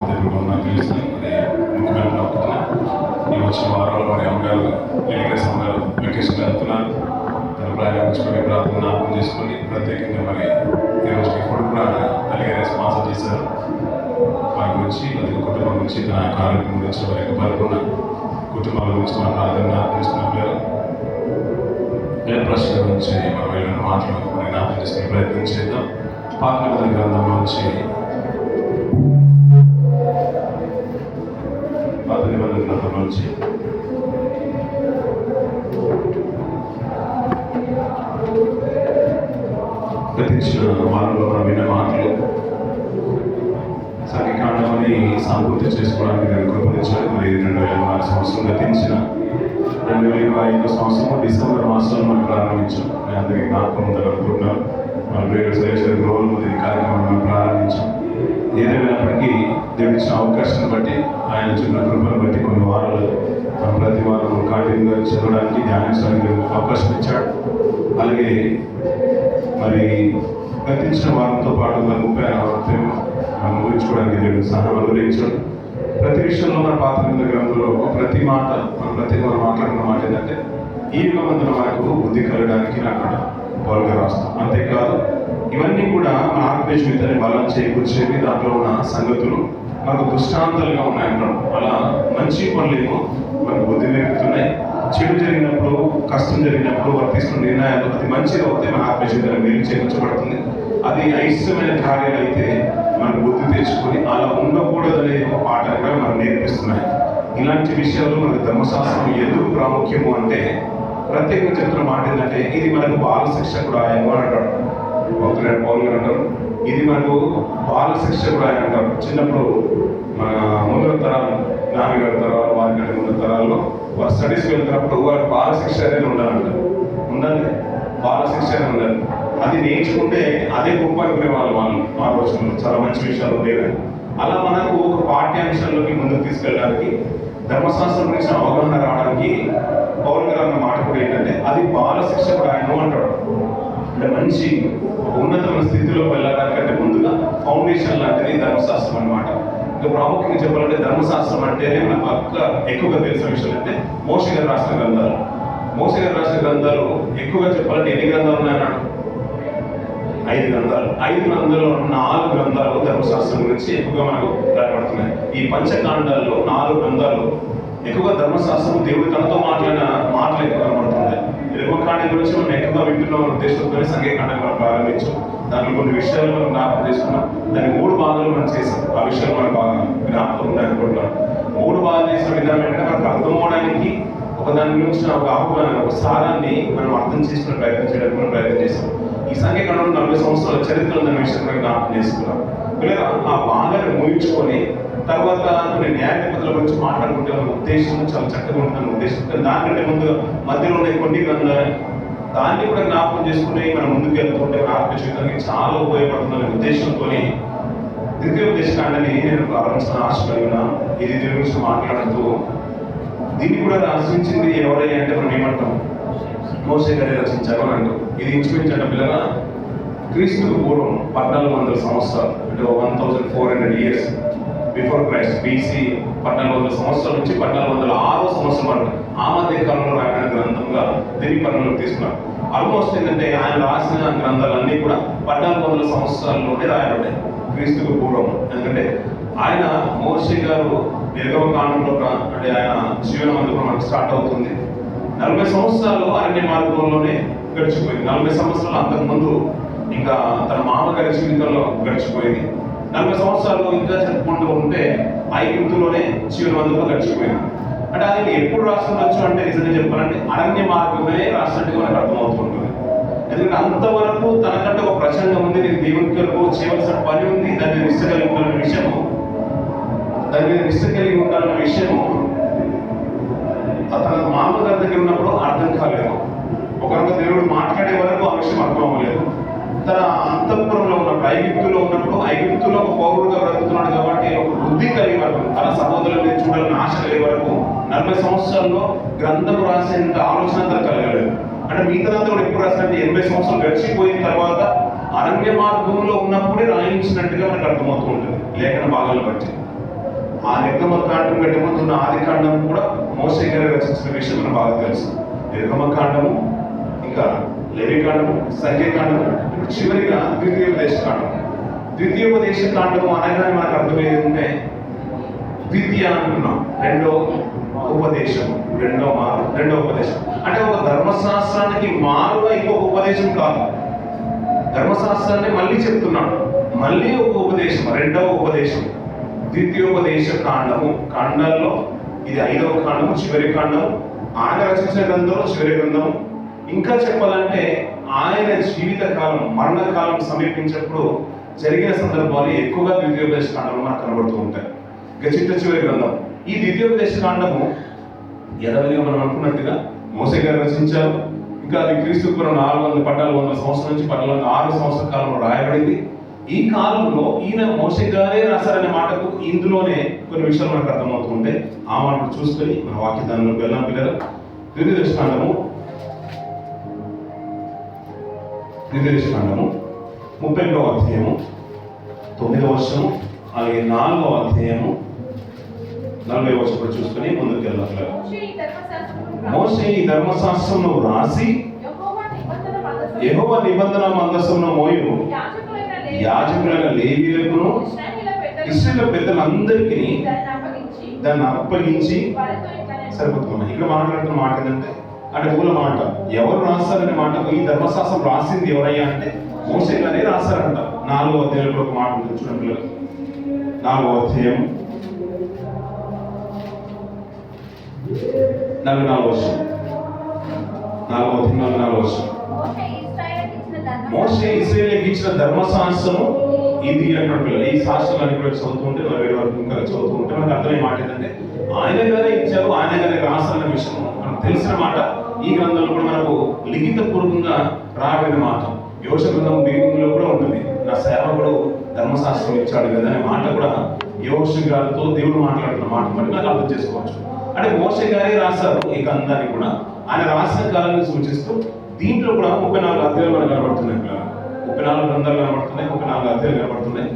నాకు తెలిసిన ముఖ్యమైన నొక్కుతున్నా ఈ వచ్చిన వారంలో మరి అమ్మగారు ఎలిగేస్ అమ్మగారు వెకేషన్ వెళ్తున్నారు. తన ప్రయాణించుకొని ప్రార్థన చేసుకొని ప్రత్యేకంగా మరి ఈరోజు ఇప్పుడు కూడా తల్లిగారే స్పాన్సర్ చేశారు. వారి గురించి ప్రతి కుటుంబం గురించి తన ఆరోగ్యం గురించి వారి యొక్క పరిపూర్ణ కుటుంబాల గురించి మన ప్రార్థన చేస్తున్నట్లు ప్రశ్న గురించి మనం ఏమైనా మాట్లాడుకుని జ్ఞాపకం చేసుకునే ప్రయత్నం చేద్దాం. పాత నిబంధన గ్రంథం నుంచి గతించిన వారంలో మనం విన్న మాటలు సంఘకాండాన్ని సంపూర్తి చేసుకోవడానికి నేను కృపణించాను. మరి 2026 సంవత్సరం గతించిన 2025 సంవత్సరం డిసెంబర్ మాసంలో మనం ప్రారంభించాం. నేను అందరికీ జ్ఞాపకం ఉందని అనుకుంటున్నాను. మన ప్రేయర్ రోజు ఈ కార్యక్రమం మనం ప్రారంభించాం. ఏదేమైనప్పటికీ దేవుడి ఇచ్చిన అవకాశాన్ని బట్టి ఆయన చిన్న కృపను బట్టి కొన్ని వారాలు ప్రతి వారం కంటిన్యూగా చదవడానికి ధ్యానించడానికి అవకాశం ఇచ్చాడు. అలాగే మరి గతించిన వారంతో పాటు మరి 36 ముగించుకోవడానికి దేవుడు సహాయం అనుగ్రహించాడు. ప్రతి విషయంలో మన పాత గ్రంథంలో ప్రతి మాట మనం మాట్లాడిన మాట ఏంటంటే ఈ యుగమందున మనకు బుద్ధి కలగడానికి అక్కడ పౌలుగా రాస్తాం. అంతేకాదు ఇవన్నీ కూడా మన ఆత్మీయ జీవితాన్ని బలం చేకూర్చేవి. దాంట్లో ఉన్న సంగతులు మనకు దృష్టాంతాలుగా ఉన్నాయంటాం. అలా మంచి పనులేమో మనకు బుద్ధి నేర్పుతున్నాయి. చెడు జరిగినప్పుడు, కష్టం జరిగినప్పుడు వారు తీసుకున్న నిర్ణయాలు అది మంచిగా అవుతే మన ఆత్మీయ జీవితాన్ని మేలు చేకూర్చబడుతుంది. అది అయిష్టమైన కార్యాలు అయితే మనకు బుద్ధి తెచ్చుకొని అలా ఉండకూడదనే ఒక పాఠాలు కూడా మనకు నేర్పిస్తున్నాయి. ఇలాంటి విషయాలు మనకు ధర్మశాస్త్రం ఎందుకు ప్రాముఖ్యము అంటే ప్రత్యేకంగా చెప్తున్న మాట ఏంటంటే ఇది మనకు బాల శిక్షకుడు ఆయన అంటాడు. పౌలు గారు అంటారు ఇది మనకు బాల శిక్షకుడు ఆయన అంటారు. చిన్నప్పుడు మన ముందర తరాలు నాన్నగారి తరాలు వారికంటే ముందర తరాల్లో వారు స్టడీస్కి వెళ్తున్నప్పుడు వారు బాల శిక్ష అనేది ఉండాలి బాల శిక్ష అనేది ఉండాలి. అది నేర్చుకుంటే అదే గొప్ప అనుకునే వాళ్ళు ఆ రోజుల్లో చాలా మంచి విషయాలు ఉండేవి. అలా మనకు ఒక పాఠ్యాంశాల్లోకి ముందుకు తీసుకెళ్ళడానికి ధర్మశాస్త్రం గురించి అవగాహన రావడానికి పౌలు గారు అన్న మాట కూడా ఏంటంటే అది బాల శిక్షకుడు ఆయన అంటాడు. అంటే మంచి ఉన్నతమైన స్థితిలో వెళ్ళడానికంటే ముందుగా ఫౌండేషన్ లాంటిది ధర్మశాస్త్రం అనమాట. ఇంకా ప్రాముఖ్యంగా చెప్పాలంటే ధర్మశాస్త్రం అంటేనే మనకు ఎక్కువగా తెలిసిన విషయం అంటే మోషే గారు రాసిన గ్రంథాలు ఎక్కువగా చెప్పాలంటే ఎన్ని గ్రంథాలు ఉన్నాయన్నాడు? 5 గ్రంథాలు. 5 గ్రంథాల్లో 4 గ్రంథాలు ధర్మశాస్త్రం గురించి ఎక్కువగా మనకు రాయబడుతున్నాయి. ఈ పంచకాండాల్లో 4 గ్రంథాలు ఎక్కువగా ధర్మశాస్త్రం దేవుడు తనతో మాట్లాడిన మాటలు ఎక్కువ కనబడుతున్నాయి. నిర్మకాండం గురించి మనం ఎక్కువగా వింటున్న ఉద్దేశంతో సంఘకాండం మనం ప్రారంభించాం. దాంట్లో కొన్ని విషయాలు మనం జ్ఞాపకం చేసుకున్నాం. దాన్ని 3 భాగాలు మనం చేసాం. ఆ విషయాలు మనకు బాగా జ్ఞాపకం ఉందనుకుంటున్నాం. 3 భాగాలు చేసిన విధానం ఏంటంటే మనకు అర్థం అవడానికి ఒక దాని గురించి ఒక అవగాహన ఒక సారాన్ని మనం అర్థం చేసుకునే ప్రయత్నం చేయడానికి మనం ప్రయత్నం చేసాం. ఈ సంఘకాండంలో 40 సంవత్సరాల చరిత్ర ఉందనే విషయం మనం జ్ఞాపకం చేసుకున్నాం. లేదా ఆ భాగాన్ని ముగించుకొని తర్వాత కొన్ని న్యాయాధిపతుల గురించి మాట్లాడుకుంటే మన ఉద్దేశం చాలా చక్కగా ఉంటున్న ఉద్దేశం. దానికంటే ముందు మధ్యలో ఉన్న కొన్ని గ్రంథాలు దాన్ని కూడా జ్ఞాపకం చేసుకుని మనం ముందుకు వెళ్తుంటే మన ఆత్మ జీవితానికి చాలా ఉపయోగపడుతుందనే ఉద్దేశంతో ద్వితీయోపదేశకాండాన్ని నేను ప్రారంభించిన ఆశ కలిగిన ఇది దీని గురించి మాట్లాడుతూ దీన్ని కూడా రచించింది ఎవరై అంటే మనం ఏమంటాం మోషే గారే రచించారు అని అంటాం. ఇది ఇంచుమించంటే పిల్లగా క్రీస్తుకు పూర్వం 1400 సంవత్సరాలు అంటే 1400 years బిఫోర్ క్రైస్ట్ బీసీ 1400 సంవత్సరాల నుంచి 1406 సంవత్సరం వరకు ఆ మధ్య కాలంలో రాయబడిన గ్రంథంగా దీని పరిగణలోకి తీసుకున్నారు. ఆల్మోస్ట్ ఏంటంటే ఆయన రాసిన గ్రంథాలన్నీ కూడా 1400 సంవత్సరాల్లోనే రాయబడ్డాయి క్రీస్తుకు పూర్వం. ఎందుకంటే ఆయన మోషే గారు నిర్గమకాండంలో అంటే ఆయన జీవనం అందుకు మనకు స్టార్ట్ అవుతుంది. 40 సంవత్సరాలు అరణ్య మార్గంలోనే గడిచిపోయింది. 40 సంవత్సరాలు అంతకుముందు ఇంకా తన మామగారి జీవితంలో గడిచిపోయింది. 40 సంవత్సరాలు ఇంకా చెప్పుకుంటూ ఉంటే ఐగుప్తులోనే జీవనం అందులో గడిచిపోయింది. అంటే అది ఎప్పుడు రాస్తుండొచ్చు అంటే నిజంగా చెప్పాలంటే అరణ్య మార్గమే రాసినట్టుగా మనకు అర్థమవుతుంటుంది. ఎందుకంటే అంతవరకు తనకంటే ఒక ప్రసంగం ఉంది, నేను దేవుని కొరకు చేయవలసిన పని ఉంది, దాన్ని నిష్ట కలిగి ఉండాలన్న విషయము తన మామగారి దగ్గర ఉన్నప్పుడు అర్థం కాలేదు. ఒకరితో దేవుడు మాట్లాడే వరకు ఆ విషయం అర్థం అవ్వలేదు. తన అంతఃపురంలో ఉన్నప్పుడు ఐగుప్తులో ఒక పౌరుడుగా బ్రతుకుతున్నాడు కాబట్టి ఒక బుద్ధి కలిగే వరకు తన సహోదరుని చూడాలని ఆశ కలిగే వరకు 40 సంవత్సరాల్లో గ్రంథం రాసేంత ఆలోచన అంతా కలగలేదు. అంటే మిగతాదంతా కూడా ఎప్పుడు రాసినట్టు 80 సంవత్సరాలు గడిచిపోయిన తర్వాత అరణ్య మార్గంలో ఉన్నప్పుడే రాయించినట్టుగా మనకు అర్థమవుతూ ఉంటుంది లేఖన భాగాలు బట్టి. నిర్గమకాండం కంటే ముందు ఉన్న ఆది కాండం కూడా మోషే గారు రచించిన విషయం మనకు బాగా తెలుసు. నిర్గమకాండము, ఇంకా లేవికాండము, సంఖ్యాకాండము, చివరిగా ద్వితీయోపదేశ కాండం. ద్వితీయోపదేశ కాండము అనగానే మనకు అర్థమయ్యేది ద్వితీయ అంటున్నాం, రెండో ఉపదేశం అంటే ఒక ధర్మశాస్త్రానికి మారుగా ఇంకొక ఉపదేశం కాదు. ధర్మశాస్త్రాన్ని మళ్ళీ చెప్తున్నాడు, మళ్ళీ ఒక ఉపదేశం, రెండవ ఉపదేశం ద్వితీయోపదేశ కాండము. కాండాల్లో ఇది 5వ కాండము, చివరి కాండము. ఆయన రచించిన గ్రంథంలో చివరి గ్రంథము. ఇంకా చెప్పాలంటే ఆయన జీవిత కాలం, మరణకాలం సమీపించినప్పుడు జరిగిన సందర్భాలు ఎక్కువగా ద్వితీయోపదేశ కాండంలో మనకు కనబడుతూ ఉంటాయి. ఇక చివరి గ్రంథం ఈ ద్వితీయోపదేశ కాండము యథావిధిగా మనం అనుకున్నట్టుగా మోసే గారు రచించారు. ఇంకా అది క్రీస్తు పూర్వం 400 సంవత్సరం నుంచి 6 సంవత్సరాల కాలంలో రాయబడింది. ఈ కాలంలో ఈయన మోసే గారే రాశారనే మాటకు ఇందులోనే కొన్ని విషయాలు మనకు అర్థమవుతూ ఉంటాయి. ఆ మాటలు చూసుకొని మన వాక్యదానంలోకి వెళ్ళాం పిల్లలు. ద్వితీయోపదేశ కాండము 30వ అధ్యాయము 9వ వచనము, అలాగే 4వ అధ్యాయము 40వ వచనం చూసుకొని ముందుకు వెళ్ళాలి. మోషే ఈ ధర్మశాస్త్రమును రాసి యెహోవా నిబంధన మందసమును మోయు యాజకులైన లేవీయులకును ఇశ్రాయేలు పెద్దలందరికీ దాన్ని అప్పగించి సరిపోతుంది. ఇక్కడ మాట్లాడుతున్న మాట ఏంటంటే, అంటే మూల మాట ఎవరు రాస్తారనే మాటకు ఈ ధర్మశాస్త్రం రాసింది ఎవరయ్యా అంటే మోషే గారే రాస్తారంట. 4వ అధ్యాయంలో ఒక మాట ఉంటుంది చూడండి. 4వ అధ్యాయం 44వ వచనం. 4వ అధ్యాయం 44వ వచనం. మోషే ఇశ్రాయేలుకి ఇచ్చిన ధర్మశాస్త్రము ఇది అన్నట్టు. ఈ శాస్త్రాన్ని కూడా చదువుతుంటే 40 వరకు ఇంకా చదువుతుంటే మనకు అర్థమయ్యే మాట ఏంటంటే ఆయన గారే ఇచ్చారు, ఆయన గారే రాస్తారన్న విషయం మనకు తెలిసిన మాట. ఈ గ్రంథంలో కూడా మనకు లిఖిత పూర్వకంగా రాబడిన మాట. యోష గ్రంథం బిగినింగ్లో కూడా ఉంటుంది, నా సేవకుడు ధర్మశాస్త్రం ఇచ్చాడు కదా అనే మాట కూడా యోష గారితో దేవుడు మాట్లాడుతున్న మాట బట్టి నాకు అర్థం చేసుకోవచ్చు. అంటే మోషే గారే రాశారు ఈ గ్రంథాన్ని కూడా. ఆయన రాసిన కాలాన్ని సూచిస్తూ దీంట్లో కూడా 34 అధ్యాయాలు మనకు కనబడుతున్నాయి. 34 గ్రంథాలు కనబడుతున్నాయి, 34 అధ్యాయాలు కనబడుతున్నాయి.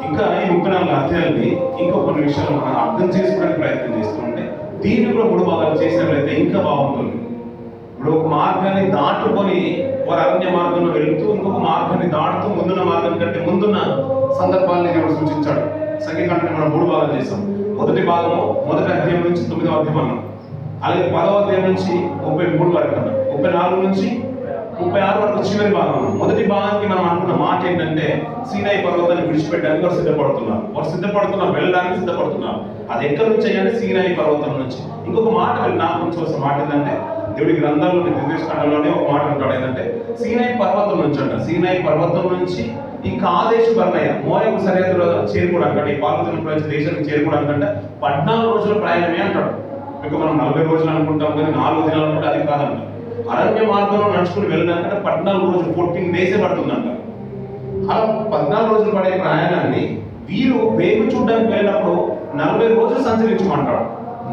ఇంకా ఈ 34 అధ్యాయాలని ఇంకా కొన్ని విషయాలు మనం అర్థం చేసుకోవడానికి ప్రయత్నం చేస్తుంటే దీన్ని కూడా 3 భాగాలు చేసినట్లయితే ఇంకా బాగుంటుంది. ఇప్పుడు ఒక మార్గాన్ని దాటుకొని వారు అరణ్య మార్గంలో వెళుతూ ఇంకొక మార్గాన్ని దాటుతూ ముందున్న మార్గం కంటే ముందున్న సందర్భాలను దేవుడు సూచించాడు. సంఖ్యాకాండాన్ని మనం 3 భాగాలు చేస్తాం. మొదటి భాగము మొదటి అధ్యాయం నుంచి 9వ అధ్యాయం అన్నాం. అలాగే 10వ అధ్యాయం నుంచి 33 వరకు అన్నాం. 34 నుంచి 36 వరకు చివరి భాగం. మొదటి భాగానికి మనం అనుకున్న మాట ఏంటంటే సీనాయి పర్వతాన్ని విడిచిపెట్టడానికి వారు సిద్ధపడుతున్నారు, వెళ్ళడానికి సిద్ధపడుతున్నారు. అది ఎక్కడి నుంచి అయ్యాలంటే సీనాయి పర్వతం నుంచి. ఇంకొక మాట నాకు చూసిన మాట ఏంటంటే దేవుడి గ్రంథాల్లోని ద్వితీయోపదేశకాండంలోనే ఒక మాట అంటాడు ఏంటంటే సీనాయి పర్వతం నుంచి అంట. సీనాయి పర్వతం నుంచి ఈ కాదేశు బర్నయ్య మోయాబు సరిహద్దులో చేరుకోవడానికి అంటే ఈ పార్వతుల ప్రజల దేశానికి చేరుకోవడానికి అంటే 14 రోజుల ప్రయాణమే అంటాడు. ఇంకా మనం 40 రోజులు అనుకుంటాం కానీ 4 దినాలు అనుకుంటే అది కాదంట. అరణ్య మార్గంలో నడుచుకుని వెళ్ళడానికంటే 14 రోజులు 14 డేసే పడుతుందంట. అలా 14 రోజులు పడే ప్రయాణాన్ని వీరు వేగు చూడడానికి వెళ్ళినప్పుడు 40 రోజులు సంచరించమంటాడు.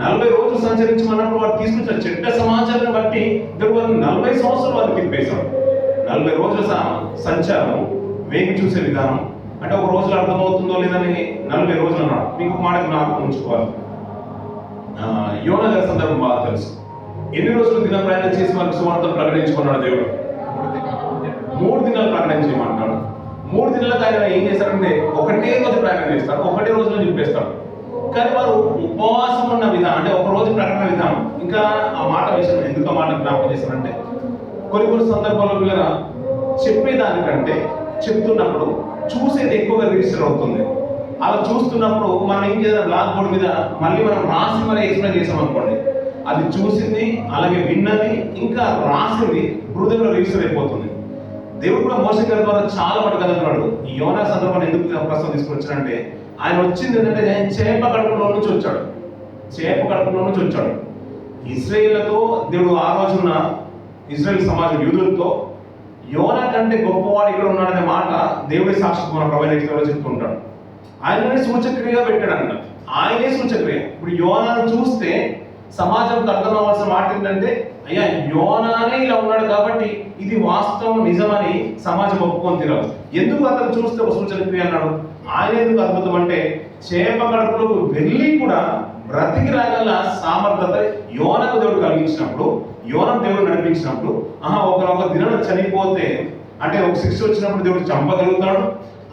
40 రోజులు సంచరించమన్నప్పుడు వారు తీసుకొచ్చిన చెడ్డ సమాచారాన్ని బట్టి దేవుడు 40 సంవత్సరాలు వారికి తిప్పేశాడు. 40 రోజుల సంచారం, వేగి చూసే విధానం అంటే ఒక రోజులో అర్థమవుతుందో లేదని 40 రోజులు అన్నాడు. మీకు మాట నాకు ఉంచుకోవాలి. యోనా గారి సందర్భం బాగా తెలుసు. ఎన్ని రోజులు దిన ప్రయాణం చేసి వారికి సువార్తను ప్రకటించుకున్నాడు దేవుడు? 3 దినాలు ప్రకటన చేయమంటాడు. 3 దినాలకు ఆయన ఏం చేస్తారంటే ఒకటే రోజు ప్రయాణం చేస్తాడు, ఒకటే రోజులో చెప్పేస్తాడు. కానీ వారు ఉపవాసం ఉన్న విధానం అంటే ఒక రోజు ప్రకటన విధానం. ఇంకా ఆ మాట విషయం ఎందుకు ఆ మాట జ్ఞాపకం చేస్తారంటే కొన్ని సందర్భాల్లో పిల్లల చెప్పేదానికంటే చెప్తున్నప్పుడు చూసేది ఎక్కువగా రిజిస్టర్ అవుతుంది. అలా చూస్తున్నప్పుడు మనం ఏం చేద్దాం, బ్లాక్ బోర్డ్ మీద మళ్ళీ మనం రాసి మరి ఎక్స్ప్లెయిన్ చేసాం అనుకోండి, అది చూసింది అలాగే విన్నది ఇంకా రాసింది హృదయంలో రిజిస్టర్ అయిపోతుంది. దేవుడు కూడా మోషే గారి ద్వారా చాలా మటుకు కదులుతున్నాడు. ఈ యోనా సందర్భాన్ని ఎందుకు ప్రస్తుతం తీసుకొచ్చాడంటే ఆయన వచ్చింది ఏంటంటే చేప కడుపులో నుంచి వచ్చాడు. ఇశ్రాయేలుతో దేవుడు ఆ రోజున ఇశ్రాయేల్ సమాజం యూదులతో యోనా కంటే గొప్పవాడు ఇక్కడ ఉన్నాడనే మాట దేవుడి సాక్షి మన ప్రభువైన చెప్తుంటాడు. ఆయననే సూచక్రియగా పెట్టాడంట. ఆయనే సూచక్రియ. ఇప్పుడు యోనాను చూస్తే సమాజంతో అర్థం అవ్వాల్సిన మాట ఏంటంటే అయ్యా యోనానే ఇలా ఉన్నాడు కాబట్టి ఇది వాస్తవం నిజమని సమాజం ఒప్పుకొని తిరగదు. ఎందుకు అతను చూస్తే ఒక సూచన క్రియ అన్నాడు? ఆయన ఎందుకు అద్భుతం అంటే చేప కడుపులోకి వెళ్ళి కూడా బ్రతికి రాగల సామర్థ్యత యోనకు దేవుడు కలిగించినప్పుడు, యోనకు దేవుడు నడిపించినప్పుడు, ఒక దినం చనిపోతే అంటే ఒక శిక్ష వచ్చినప్పుడు దేవుడు చంపగలుగుతాడు,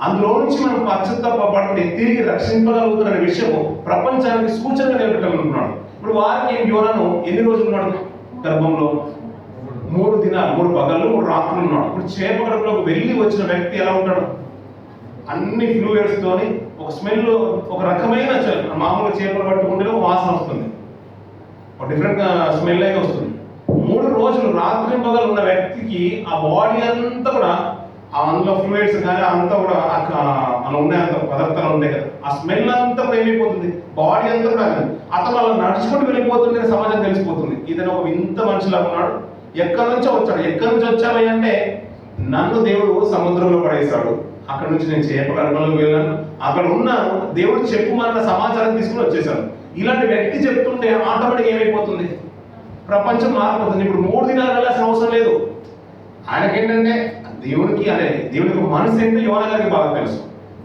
అందులో నుంచి మనం పశ్చాత్తాపడితే తిరిగి రక్షింపగలుగుతున్న విషయం ప్రపంచానికి సూచనగా నిలబెట్టగలుగుతున్నాడు. ఇప్పుడు వారికి యోనను ఎన్ని రోజులు ఉన్నాడు గర్భంలో? 3 దినాలు, 3 పగళ్ళు 3 రాత్రులు ఉన్నాడు. ఇప్పుడు చేప గర్భంలోకి వెళ్ళి వచ్చిన వ్యక్తి ఎలా ఉంటాడు? అన్ని ఫ్లూయిడ్స్ తోని ఒక స్మెల్, ఒక రకమైన మామూలుగా చేపలు పట్టుకుంటే ఒక వాసన వస్తుంది, ఒక డిఫరెంట్ స్మెల్ అయితే వస్తుంది. 3 రోజులు రాత్రి పగలు ఉన్న వ్యక్తికి ఆ బాడీ అంతా కూడా అందులో ఫ్లూయిడ్స్ కానీ అంతా కూడా అలా ఉన్నాయి, అంత పదార్థాలు ఉంటాయి కదా, ఆ స్మెల్ అంతా కూడా ఏమైపోతుంది, బాడీ అంతా కూడా అతను అలా నడుచుకుంటూ వెళ్ళిపోతుంటే సమాజం తెలిసిపోతుంది, ఇతను ఒక ఇంత మనిషిలా ఉన్నాడు, ఎక్కడి నుంచో వచ్చాడు. ఎక్కడి నుంచి వచ్చాడు అంటే, నన్ను దేవుడు సముద్రంలో పడేశాడు, అక్కడ నుంచి నేను చేప గర్భంలోకి వెళ్ళాను, అక్కడ ఉన్నాను, దేవుడు చెప్పుమన్న సమాచారం తీసుకుని వచ్చేసాను. ఇలాంటి వ్యక్తి చెప్తుంటే ఆటోమేటిక్ ఏమైపోతుంది, ప్రపంచం మారిపోతుంది. ఇప్పుడు 3 దినాలు వెళ్ళాల్సిన అవసరం లేదు. ఆయనకేంటంటే దేవునికి మనసు ఏంటో యోన గారికి బాగా తెలుసు.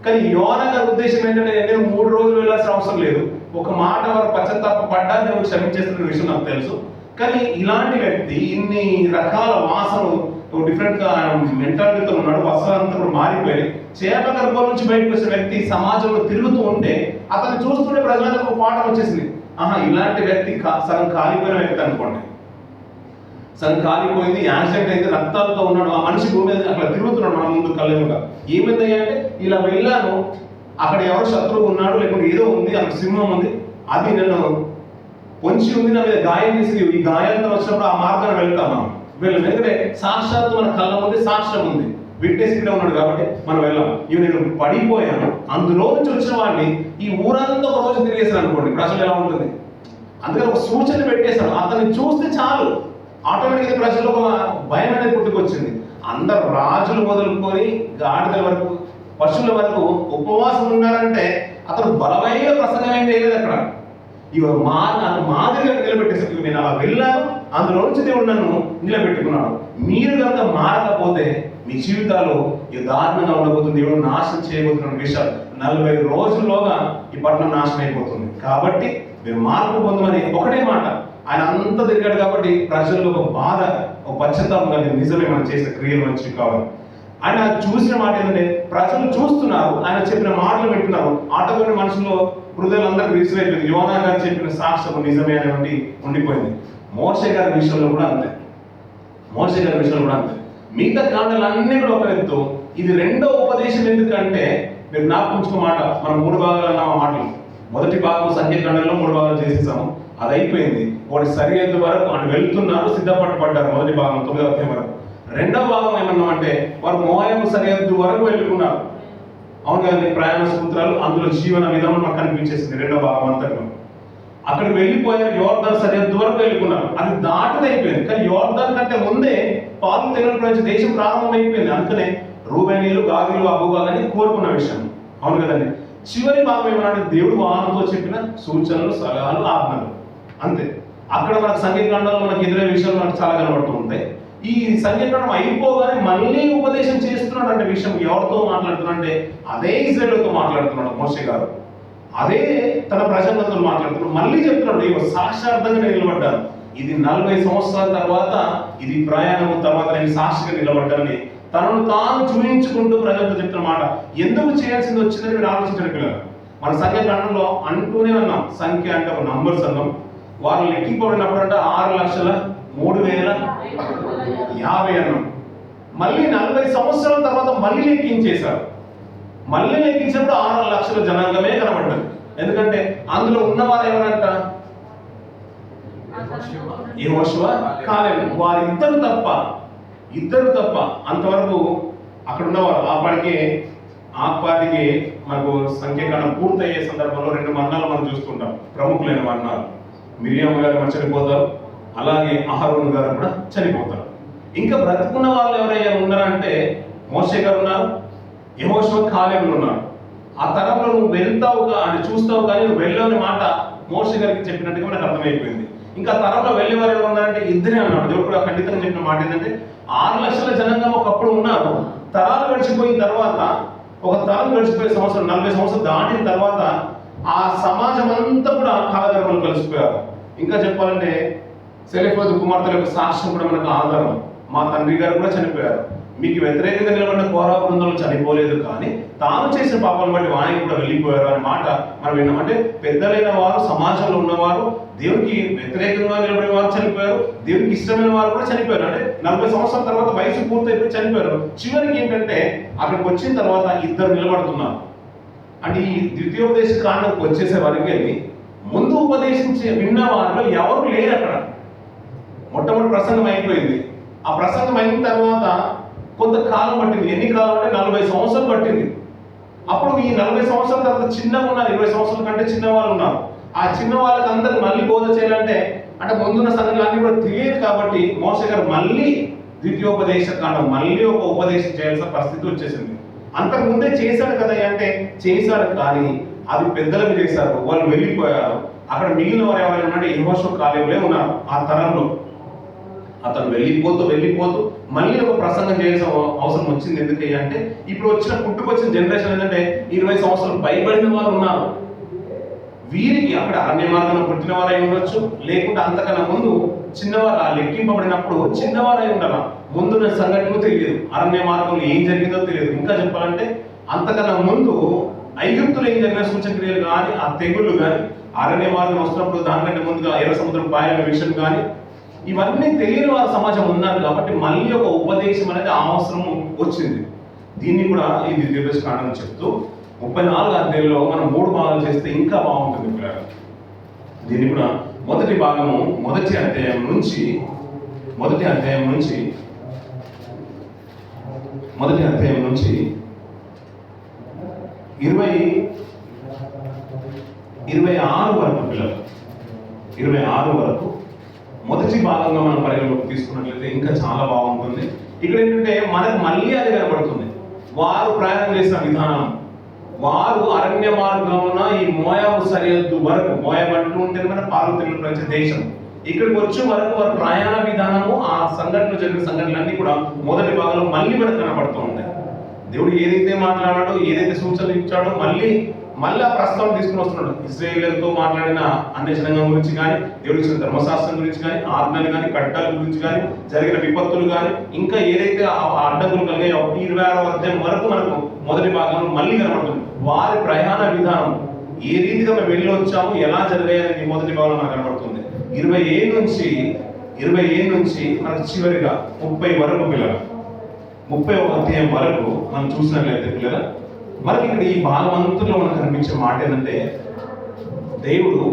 కానీ యోన గారి ఉద్దేశం ఏంటంటే, నేను 3 రోజులు వెళ్ళాల్సిన అవసరం లేదు, ఒక మాట వారు పశ్చాత్తాపడ్డా దేవుడు క్షమించేస్తున్న విషయం నాకు తెలుసు. కానీ ఇలాంటి వ్యక్తి ఇన్ని రకాల వాసనలు, డిఫరెంట్ గా మెంటాలిటీతో ఉన్నాడు, వస్త్రాలంతా కూడా మారిపోయి చేప గర్భం నుంచి బయటకు వచ్చిన వ్యక్తి సమాజంలో తిరుగుతూ ఉంటే అతను చూస్తుంటే ప్రజలకు ఒక పాఠం వచ్చేసింది. ఇలాంటి వ్యక్తి సగం కాలిపోయిన వ్యక్తి అనుకోండి, సగం కాలిపోయింది, యాక్సిడెంట్ అయితే రక్తాలతో ఉన్నాడు, ఆ మనిషి భూమి మీద అట్లా తిరుగుతున్నాడు మన ముందు కళ్ళెముగా. ఏమైంది అంటే, ఇలా వెళ్ళాను, అక్కడ ఎవరు శత్రువు ఉన్నాడు, లేకుంటే ఏదో ఉంది, అక్కడ సింహం ఉంది, అది నన్ను పొంచి ఉంది, నా మీద గాయం చేసి, ఈ గాయాలతో వచ్చినప్పుడు ఆ మార్గాన్ని వెళ్తాం. వీళ్ళు ఎందుకంటే సాక్షాత్తు మన కళ్ళ ముందు సాక్ష్యం ఉంది, విట్నెస్ ఇక్కడ ఉన్నాడు కాబట్టి మనం వెళ్ళాం. ఇవి నేను పడిపోయాను, అందులో నుంచి వచ్చిన వాడిని ఈ ఊరంతా ఒక రోజు తిరిగేసాను అనుకోండి, ప్రజలు ఎలా ఉంటుంది. అందుకని ఒక సూచన పెట్టేశాడు, అతన్ని చూస్తే చాలు ఆటోమేటిక్గా ప్రజల్లో ఒక భయం అనేది పుట్టుకొచ్చింది. అందరు రాజులు మొదలుకొని గాడిదల వరకు, పశువుల వరకు ఉపవాసం ఉన్నారంటే అతను బలమైన ప్రసంగం ఏం చేయలేదు అక్కడ. ఇవి మాదిరిగా నిలబెట్టేసరికి నేను అలా వెళ్ళాను, అందులో నుంచి దేవుడు నన్ను నిలబెట్టుకున్నాడు. మీరు కనుక మారకపోతే మీ జీవితాలు దారుణంగా ఉండబోతుంది, దేవుడు నాశనం చేయబోతున్న విషయాలు 40 రోజుల్లోగా ఈ పట్టణం నాశనం అయిపోతుంది. కాబట్టి మీరు మార్పు పొందమని ఒకటే మాట. ఆయన అంతా తిరిగాడు కాబట్టి ప్రజల్లో ఒక బాధ, ఒక పశ్చాత్తాపం కలిగింది, నిజమే మనం చేసే క్రియలు మంచి కావాలి. ఆయన చూసిన మాట ఏంటంటే, ప్రజలు చూస్తున్నారు, ఆయన చెప్పిన మాటలు వింటున్నారు, ఆటోమేటిక్ మనుషులు హృదయాలు అందరికీ రిసీవ్ అయిపోయింది. యోనా గారు చెప్పిన సాక్ష్యం నిజమే అనేటువంటి ఉండిపోయింది. మోషే గారి విషయంలో కూడా అంతే, మోషే గారి విషయంలో కూడా అంతే. మిగతా కాండాలన్నీ కూడా ఒక ఎత్తు, ఇది రెండో ఉపదేశం. ఎందుకంటే మీరు జ్ఞాపకం మాట, మనం 3 భాగాలు అన్నాం ఆ మాటలు. మొదటి భాగం సంఖ్యాకాండంలో 3 భాగాలు చేసేసాము, అది అయిపోయింది. వాడి సరిహద్దు వరకు ఆయన వెళ్తున్నారు, సిద్ధపడ్డారు మొదటి భాగం 9వ అధ్యాయం వరకు. రెండవ భాగం ఏమన్నామంటే, వారు మోయాబు సరిహద్దు వరకు వెళ్ళుకున్నారు. అవును కదండి, ప్రయాణ సూత్రాలు, అందులో జీవన విధానం మనకు కనిపించేసింది రెండవ భాగం అంతట్లో. అక్కడికి వెళ్ళిపోయారు, యోర్దాన్ సరిహద్దు వరకు వెళ్ళుకున్నారు, అది దాటిది అయిపోయింది. కానీ యోర్దాన్ కంటే ముందే పాలు తెగల దేశం ప్రారంభం అయిపోయింది. అందుకనే రూబేనీలు, గాదీలు, అబూగా అని కోరుకున్న విషయం. అవును కదండి. చివరి భాగం ఏమన్నాడు, దేవుడు వాహనంతో చెప్పిన సూచనలు, సలహాలు, ఆజ్ఞలు, అంతే. అక్కడ మనకు సంఖ్యాకాండంలో మనకు ఎదురయ్యే విషయాలు మనకు చాలా కనబడుతూ ఉంటాయి. ఈ సంఖ్యాకాండం అయిపోగానే మళ్ళీ ఉపదేశం చేస్తున్నాడు అంటే విషయం ఎవరితో మాట్లాడుతున్నాడు అంటే, అదే ఇజ్రాయేలుతో మాట్లాడుతున్నాడు మోషే గారు, అదే తన ప్రజలతో మాట్లాడుతున్నాడు. మళ్ళీ చెప్తున్నాడు, ఇవి సాక్షార్థంగా నేను నిలబడ్డాను, ఇది 40 సంవత్సరాల తర్వాత, ఇది ప్రయాణం తర్వాత నేను సాక్షిగా నిలబడ్డానని తనను తాను చూపించుకుంటూ ప్రజలతో చెప్తున్న మాట. ఎందుకు చేయాల్సింది వచ్చిందని మీరు ఆలోచించడం పిల్లలు. మన సంఖ్యాకాండంలో అంటూనే ఉన్నాం, సంఖ్య అంటే ఒక నంబర్స్ అన్నాం. వాళ్ళు లెక్కిపోయినప్పుడు అంటే 6,03,050 అన్నాం. మళ్ళీ 40 సంవత్సరాల తర్వాత మళ్ళీ లెక్కించేశారు. మళ్ళీ లెక్కించినప్పుడు 6 లక్షల జనాంగమే కనబడ్డది. ఎందుకంటే అందులో ఉన్నవారు ఎవరంట, యెహోషువ, కాలేబు, వారిద్దరు తప్ప అంతవరకు అక్కడ ఉన్నవారు. ఆ పాటికి మనకు సంఖ్యాకాండం పూర్తయ్యే సందర్భంలో 2 మరణాలు మనం చూస్తుంటాం, ప్రముఖులైన మరణాలు. మిరియాము గారు మనం చనిపోతారు, అలాగే అహరోను గారు కూడా చనిపోతారు. ఇంకా బ్రతుకున్న వాళ్ళు ఎవరైనా ఉన్నారంటే మోషే గారు ఉన్నారు, యెహోషువ, కాలేబులు ఉన్నారు. ఆ తరంలో నువ్వు వెళ్తావు అని చూస్తావు, కానీ నువ్వు వెళ్ళని మాట మోషే గారికి చెప్పినట్టుగా మనకు అర్థమైపోయింది. ఇంకా తరంలో వెళ్ళే వారు ఎవరు ఉన్నారంటే ఇద్దరే అన్నాడు. దేవుడు ఖండితంగా చెప్పిన మాట ఏంటంటే, 6 లక్షల జనంగా ఒకప్పుడు ఉన్నారు. తరాలు గడిచిపోయిన తర్వాత, ఒక తరం గడిచిపోయే సంవత్సరం 40 సంవత్సరాలు దాటిన తర్వాత ఆ సమాజం అంతా కూడా కాలగర్భంలో కలిసిపోయారు. ఇంకా చెప్పాలంటే సెలెఫోతు కుమార్తెల యొక్క సాక్ష్యం కూడా మనకు ఆధారం. మా తండ్రి గారు కూడా చనిపోయారు. మీకు వ్యతిరేకంగా నిలబడిన కోరా బృందంలో చనిపోలేదు, కానీ తాను చేసిన పాపాలను బట్టి వానికి కూడా వెళ్ళిపోయారు అనే మాట మనం విన్నాం. అంటే పెద్దలైన వారు, సమాజంలో ఉన్నవారు, దేవునికి వ్యతిరేకంగా నిలబడిన వారు చనిపోయారు, దేవునికి ఇష్టమైన వారు కూడా చనిపోయారు. అంటే 40 సంవత్సరాల తర్వాత వయసు పూర్తయిపోయి చనిపోయారు. చివరికి ఏంటంటే అక్కడికి వచ్చిన తర్వాత ఇద్దరు నిలబడుతున్నారు. అంటే ఈ ద్వితీయోపదేశ కాండంకి వచ్చేసే వరకు ముందు ఉపదేశించి విన్న వారిలో ఎవరు లేరు అక్కడ. మొట్టమొదటి ప్రసంగం అయిపోయింది. ఆ ప్రసంగం అయిన తర్వాత కొంతకాలం పట్టింది. ఎన్ని కాలం అంటే 40 సంవత్సరాలు పట్టింది. అప్పుడు ఈ 40 సంవత్సరాల తర్వాత చిన్నగా ఉన్నారు, 20 సంవత్సరాల కంటే చిన్న వాళ్ళు ఉన్నారు. ఆ చిన్న వాళ్ళకి అందరికి మళ్ళీ బోధ చేయాలంటే అంటే ముందున్న సంగతులు అన్ని కూడా తెలియదు. కాబట్టి మోషే గారు మళ్ళీ ద్వితీయోపదేశ కాండం మళ్ళీ ఒక ఉపదేశం చేయాల్సిన పరిస్థితి వచ్చేసింది. అంతకు ముందే చేశాడు కదా అంటే చేశాడు, కానీ అది పెద్దలకు చేశారు, వాళ్ళు వెళ్ళిపోయారు. అక్కడ మిగిలిన వారు ఎవరైనా అంటే యెహోషువ కాలేబులే ఉన్నారు. ఆ తరంలో అతను వెళ్ళిపోతూ మళ్ళీ ఒక ప్రసంగం చేయాల్సిన అవసరం వచ్చింది. ఎందుకయ్యా అంటే ఇప్పుడు పుట్టుకొచ్చిన జనరేషన్ ఏంటంటే 20 సంవత్సరాలు పైబడిన వారు ఉన్నారు. వీరికి అక్కడ అరణ్య మార్గంలో పుట్టిన వారై ఉండొచ్చు, లేకుంటే అంతకన్నా ముందు చిన్నవారు ఆ లెక్కింపబడినప్పుడు చిన్నవారై ఉండాల. ముందున్న సంఘటన తెలియదు, అరణ్య మార్గంలో ఏం జరిగిందో తెలియదు. ఇంకా చెప్పాలంటే అంతకన్నా ముందు ఐగుప్తులు ఏం జరిగిన సూచక్రియలు కానీ, ఆ తెగుళ్ళు కానీ, అరణ్య మార్గం వస్తున్నప్పుడు దానికంటే ముందుగా ఎర్ర సముద్రం పాయల విషయం కానీ, ఇవన్నీ తెలియని వారి సమాజం ఉన్నారు. కాబట్టి మళ్ళీ ఒక ఉపదేశం అనేది అవసరం వచ్చింది. దీన్ని కూడా ఈ ద్వితీయోపదేశ కాండం చెప్తూ 34 అధ్యాయంలో మనం 3 భాగాలు చేస్తే ఇంకా బాగుంటుంది. దీన్ని కూడా మొదటి భాగము మొదటి అధ్యాయం నుంచి 26 వరకు పిల్లలు 26 వరకు మొదటి భాగంగా మనం పరిగణలోకి తీసుకున్నట్లయితే ఇంకా చాలా బాగుంటుంది. ఇక్కడ ఏంటంటే మనకు మళ్ళీ అది కనబడుతుంది. వారు ప్రయాణం చేసిన విధానం, వారు అరణ్య మార్గమున ఈ మోయాబు సరిహద్దు వరకు, మోయాబు అంటూ ఉంటే మన పార్వతీయుల ప్రపంచ దేశం, ఇక్కడికి వచ్చే వరకు వారి ప్రయాణ విధానము, ఆ సంఘటనలు జరిగిన సంఘటనలన్నీ కూడా మొదటి భాగంలో మళ్ళీ మనకు కనబడుతూ ఉంటాయి. దేవుడు ఏదైతే మాట్లాడాడో, ఏదైతే సూచనలు ఇచ్చాడో మళ్ళీ ఆ ప్రస్తావన తీసుకుని వస్తున్నాడు. ఇశ్రాయేలుతో మాట్లాడిన అన్యజనాంగం గురించి కానీ, దేవుడు ఇచ్చిన ధర్మశాస్త్రం గురించి కానీ, ఆజ్ఞలు కానీ, కట్టాల గురించి కానీ, జరిగిన విపత్తులు కానీ, ఇంకా ఏదైతే అడ్డంకులు కలిగాయో 26వ అధ్యాయం వరకు మనకు మొదటి భాగంలో మళ్ళీ కనబడుతుంది. వారి ప్రయాణ విధానం, ఏ రీతిగా మేము వెళ్ళి వచ్చాము, ఎలా జరిగాయని మొదటి భాగంలో మనకు కనబడుతుంది. 27 నుంచి మనకు చివరిగా 30 వరకు పిల్లలు, 31వ అధ్యాయం వరకు మనం చూసినట్లయితే పిల్లల, మనకి ఇక్కడ ఈ భాగవంతుల్లో మనకు కనిపించే మాట ఏంటంటే దేవుడు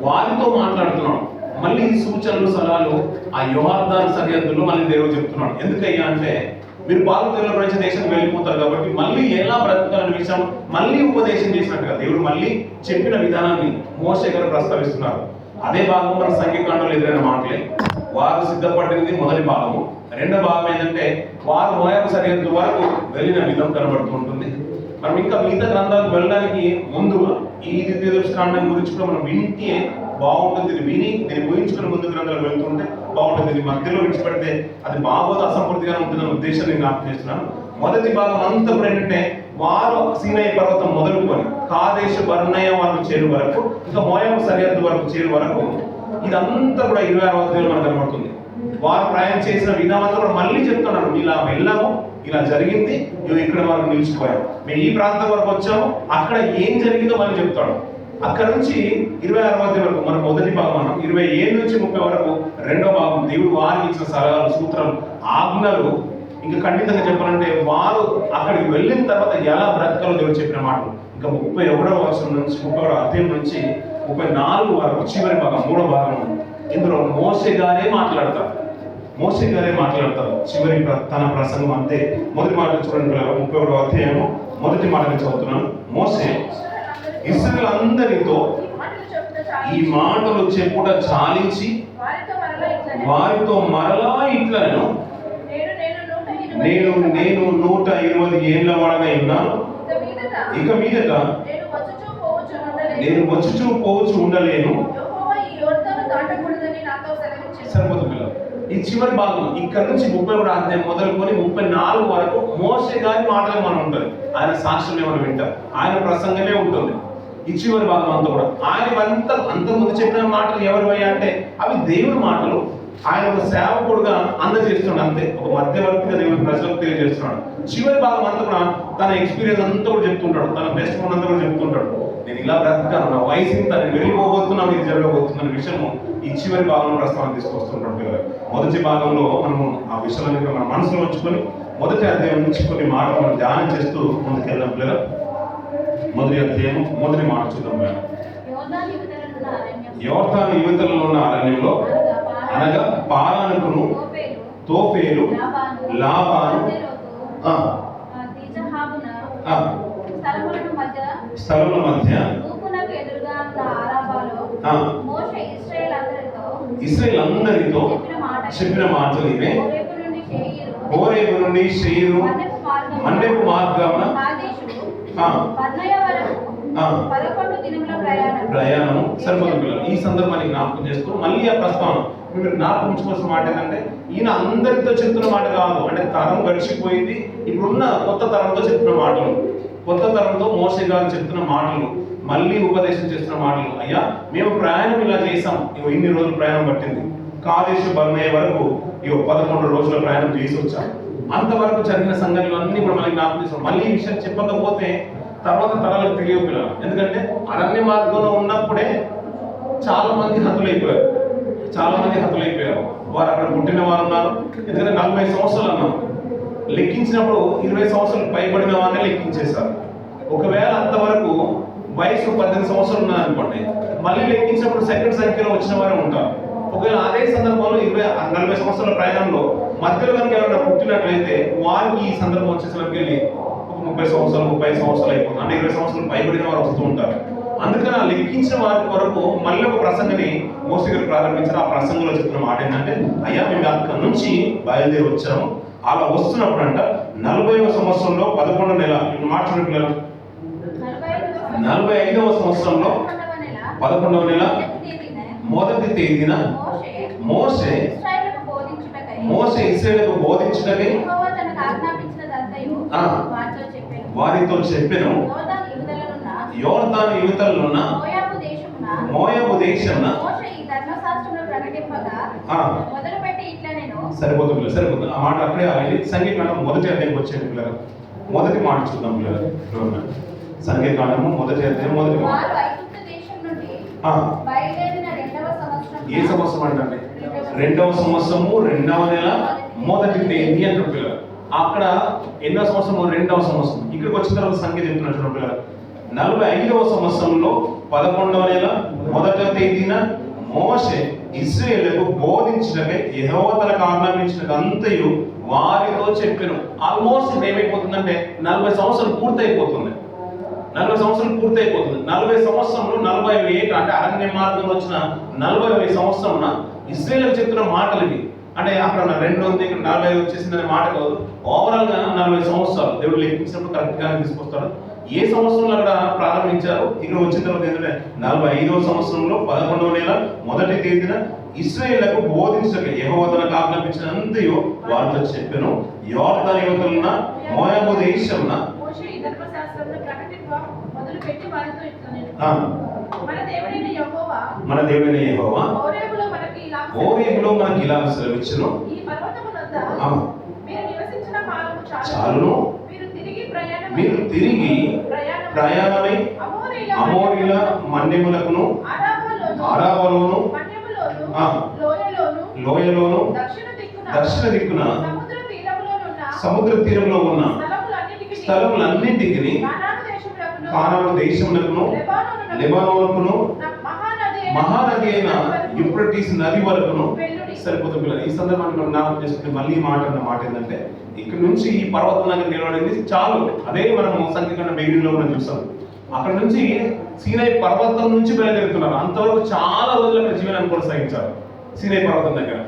వారితో మాట్లాడుతున్నాడు. మళ్ళీ ఈ సూచనలు సలహాలు ఆ యోర్దాను సరిహద్దులో మళ్ళీ దేవుడు చెప్తున్నాడు. ఎందుకయ్యా అంటే మీరు పార్వతీయుల ప్రపంచ దేశానికి వెళ్ళిపోతారు కాబట్టి మళ్ళీ ఎలా బ్రతకాలనే విషయం మళ్ళీ ఉపదేశం చేసినట్టుగా దేవుడు మళ్ళీ చెప్పిన విధానాన్ని మోషే గారు ప్రస్తావిస్తున్నారు. అదే భాగం మన సంఘకాండంలో ఎదురైన మాటలే. వారు సిద్ధపడింది మొదటి భాగము. రెండో భాగం ఏంటంటే వారు మోయాబు సరిహద్దు వరకు వెళ్ళిన విధం కనబడుతూ ఉంటుంది. మనం ఇంకా మిగతా గ్రంథాలకు వెళ్ళడానికి ముందుగా ఈ ద్వితీయోపదేశ కాండం గురించి కూడా మనం వింటే బాగుంటుంది. దీన్ని ఊహించుకుని ముందు గ్రంథాలు వెళ్తుంటే బాగుంటుంది. దీన్ని మధ్యలో విడిచిపెడితే అది బాగోదు, అసంపూర్తిగా ఉంటుందన్న ఉద్దేశం నేను జ్ఞాపకం చేస్తున్నాను. మొదటి భాగం అంతా కూడా ఏంటంటే వారు సీనాయి పర్వతం మొదలుకొని కాదేశ బర్నయ వరకు చేరు వరకు, ఇంకా మోయాబు సరిహద్దు వరకు చేరు వరకు, ఇదంతా కూడా 26వ అధ్యాయంలో మనకు కనబడుతుంది. వారు ప్రయాణం చేసిన విధానం కూడా మళ్ళీ చెప్తున్నాను. ఇలా వెళ్ళాము, ఇలా జరిగింది, ఇక్కడ వరకు నిలిచిపోయాం, మేము ఈ ప్రాంతం వరకు వచ్చాము, అక్కడ ఏం జరిగిందో మళ్ళీ చెప్తాడు. అక్కడ నుంచి 26వ అధ్యాయం వరకు మన మొదటి భాగం అన్నాం. 27 నుంచి 30 వరకు రెండో భాగం దేవుడు వారికి ఇచ్చిన సలహాలు, సూత్రాలు, ఆజ్ఞలు. ఇంకా ఖండితంగా చెప్పాలంటే వారు అక్కడికి వెళ్ళిన తర్వాత ఎలా బ్రతకాలో దేవుడు చెప్పిన మాటలు. ఇంకా 31వ వర్షం నుంచి 31వ అధ్యాయం నుంచి 34 వరకు చివరి భాగం, 3వ భాగం. ఇందులో మోషే గారే మాట్లాడతారు. చివరి తన ప్రసంగం అంతే. మొదటి మాట చూడండి, 31వ అధ్యాయం మొదటి మాట చదువుతున్నాను. మోషే ఇశ్రాయేలులందరితో ఈ మాటలు చెప్పుట చాలించి వారితో మరలా ఇట్లను, నేను 120 ఏళ్ల వాడనై ఉన్నాను, ఇక మీదట నేను వచ్చుచూ పోవచ్చు ఉండలేను. సరిపోతుంది పిల్లలు. ఈ చివరి భాగం ఇక్కడ నుంచి 31వ అధ్యాయం మొదలుకొని 34 వరకు మోషే గారి మాటలు మనం ఉంటుంది. ఆయన సాక్ష్యమే మనం వింటాం, ఆయన ప్రసంగమే ఉంటుంది. ఈ చివరి భాగం అంతా కూడా ఆయన అంతకుముందు చెప్పిన మాటలు ఎవరివయ్యా అంటే అవి దేవుని మాటలు. ఆయన ఒక సేవకుడుగా అందజేస్తున్నాడు, అంతే ఒక మధ్యవర్తిగా దేవుని ప్రజలకు తెలియజేస్తున్నాడు. చివరి భాగం అంతా కూడా తన ఎక్స్పీరియన్స్ అంతా కూడా చెప్తుంటాడు, తన బెస్ట్ ఫోన్ అంతా కూడా చెప్తుంటాడు. నేను ఇలా బ్రతికాను, నా వయసు ఇంత, నేను వెళ్ళిపోబోతున్నాను, ఇది జరగబోతున్న విషయము ఈ చివరి భాగంలో ప్రస్తావన తీసుకొస్తుంటాడు పిల్లలు. మొదటి భాగంలో మనము ఆ విషయాన్ని మన మనసులో ఉంచుకొని మొదటి అధ్యాయం నుంచి కొన్ని మాటలు మనం ధ్యానం చేస్తూ ముందుకెళ్దాం పిల్లలు. మొదటి అధ్యాయం మొదటి మాట చూద్దాం పిల్లలు. యోర్దాను యువతలలో ఉన్న అరణ్యంలో అనగా పారానుకును తోఫేలు లాబాను స్థలముల మధ్య ఇశ్రాయేలు అందరితో చెప్పిన మాటలు ఇవే. హోరేబు నుండి షేరు మండెపు మార్గమున ప్రయాణము. సరిపోతుంది పిల్లలు. ఈ సందర్భాన్ని జ్ఞాపకం చేసుకుని మళ్ళీ ఆ ప్రస్తావన మీరు జ్ఞాపకం ఉంచుకోవాల్సిన మాట ఏంటంటే ఈయన అందరితో చెప్తున్న మాట కాదు, అంటే తరం గడిచిపోయింది, ఇప్పుడున్న కొత్త తరంతో చెప్తున్న మాటలు, కొత్త తరంతో మోసే గారు చెప్తున్న మాటలు, మళ్ళీ ఉపదేశం చేస్తున్న మాటలు. అయ్యా మేము ప్రయాణం ఇలా చేసాం, ఇన్ని రోజులు ప్రయాణం పట్టింది, కాదేశు బర్నే వరకు 11 రోజుల ప్రయాణం చేసి వచ్చాం. అంతవరకు జరిగిన సంఘటనలు అన్ని కూడా మళ్ళీ జ్ఞాపకం చేస్తాం. మళ్ళీ ఈ విషయం చెప్పకపోతే తర్వాత తరాలకు తెలియవు పిల్లలు. ఎందుకంటే అరణ్య మార్గంలో ఉన్నప్పుడే చాలా మంది హతులైపోయారు, వారు అక్కడ పుట్టిన వారు ఉన్నారు. ఎందుకంటే 40 సంవత్సరాలు అన్నారు, లెక్కించినప్పుడు 20 సంవత్సరాలు పైబడిన వారినే లెక్కించేశారు. ఒకవేళ అంతవరకు వయసు 18 సంవత్సరాలు ఉన్నారనుకోండి, మళ్ళీ లెక్కించినప్పుడు సెకండ్ సంఖ్యలో వచ్చిన వారే ఉంటారు. ఒకవేళ అదే సందర్భంలో 40 సంవత్సరాల ప్రయాణంలో మధ్యలో కనుక ఎవరైనా పుట్టినట్లయితే వారికి ఈ సందర్భం వచ్చేసరికి వెళ్ళి ఒక 30 సంవత్సరాలు 35 సంవత్సరాలు అయిపోతుంది, అంటే 20 సంవత్సరాలు పైబడిన వారు వస్తూ ఉంటారు. అందుకని ఆ లెక్కించిన వారి కొరకు మళ్ళీ ఒక ప్రసంగని మోసే గారు ప్రారంభించారు. ఆ ప్రసంగంలో చెప్తున్న మాట ఏంటంటే, అయ్యా మేము అక్కడి నుంచి బయలుదేరి వచ్చాము. అలా వస్తున్నప్పుడు అంట 40వ సంవత్సరంలో 11వ నెల, ఇప్పుడు మార్చిన పిల్లలు 45వ సంవత్సరంలో 11వ నెల మొదటి తేదీన మోసే ఇశ్రాయేలుకు బోధించుటకై వారితో చెప్పెను. యోర్దాను యువతలనున్న మోయాబు దేశమున సరిపోతుంది. ఆ మాట అక్కడే సంగీతకాండం మొదటి అధ్యాయం వచ్చేది పిల్లలు. మొదటి మాట చూద్దాం పిల్లలు. సంగీతకాండము మొదటి అధ్యాయం మొదటి మాట. ఏ సంవత్సరం అంటే 2వ సంవత్సరము 2వ నెల మొదటి తేదీ అంటారు పిల్లలు. అక్కడ ఎన్నో సంవత్సరము 2వ సంవత్సరం. ఇక్కడికి వచ్చిన తర్వాత సంఖ్య చెప్తున్నారు పిల్లలు. 45వ సంవత్సరంలో 11వ నెల మొదటి తేదీన మోషే ఇశ్రాయేలుకు బోధించడమే యెహోవా తనకు ఆజ్ఞాపించినదంతయు వారితో చెప్పెను. ఆల్మోస్ట్ ఏమైపోతుందంటే 40 సంవత్సరాలు పూర్తయిపోతుంది. 40 సంవత్సరంలో 40వ ఏట, అంటే అరణ్య మార్గంలో వచ్చిన 40వ సంవత్సరంలో ఇశ్రాయేలుకు చెప్తున్న మాటలు ఇవి. అంటే అక్కడ 2 ఉంది, ఇక్కడ 45 వచ్చేసిందనే మాట కాదు. ఓవరాల్ గా 40 సంవత్సరాలు దేవుడు లెక్కించినప్పుడు కరెక్ట్ గానే తీసుకొస్తాడు. ఏ సంవత్సరంలో అక్కడ ప్రారంభించారు, ఇక్కడ వచ్చిన తర్వాత ఏంటంటే 45వ సంవత్సరంలో 11వ నెల మొదటి తేదీన ఇశ్రాయేలుకు బోధించక యెహోవా తనకు ఆజ్ఞాపించినంతయు వారితో చెప్పెను. యోర్దాను యువతలున్న మోయాబు దేశమున మన దేవుడైన యెహోవా హోరేబులో మనకి ఇలా సెలవిచ్చెను. చాలును, మీరు తిరిగి ప్రయాణమై అమోరీల మన్యములకును ఆరాబలోను లోయలోను దక్షిణ దిక్కున సముద్ర తీరంలో ఉన్న స్థలములన్నింటికి కానాను దేశమునకును లెబానోనుకును మహానది అయిన యూఫ్రటీస్ నది వరకును సరిపోతుంది. ఈ సందర్భాన్ని మనం జ్ఞాపకం చేసుకుంటే మళ్ళీ మాట ఏంటంటే, ఇక్కడ నుంచి ఈ పర్వతం దగ్గర నిలబడింది చాలు. అదే మనము సంఖ్యాకాండ బిగినింగ్ లో మనం చూస్తాం. అక్కడ నుంచి సీనై పర్వతం నుంచి బయలుదేరుతున్నారు. అంతవరకు చాలా రోజులు అక్కడ జీవనాన్ని కొనసాగించారు సీనై పర్వతం దగ్గర.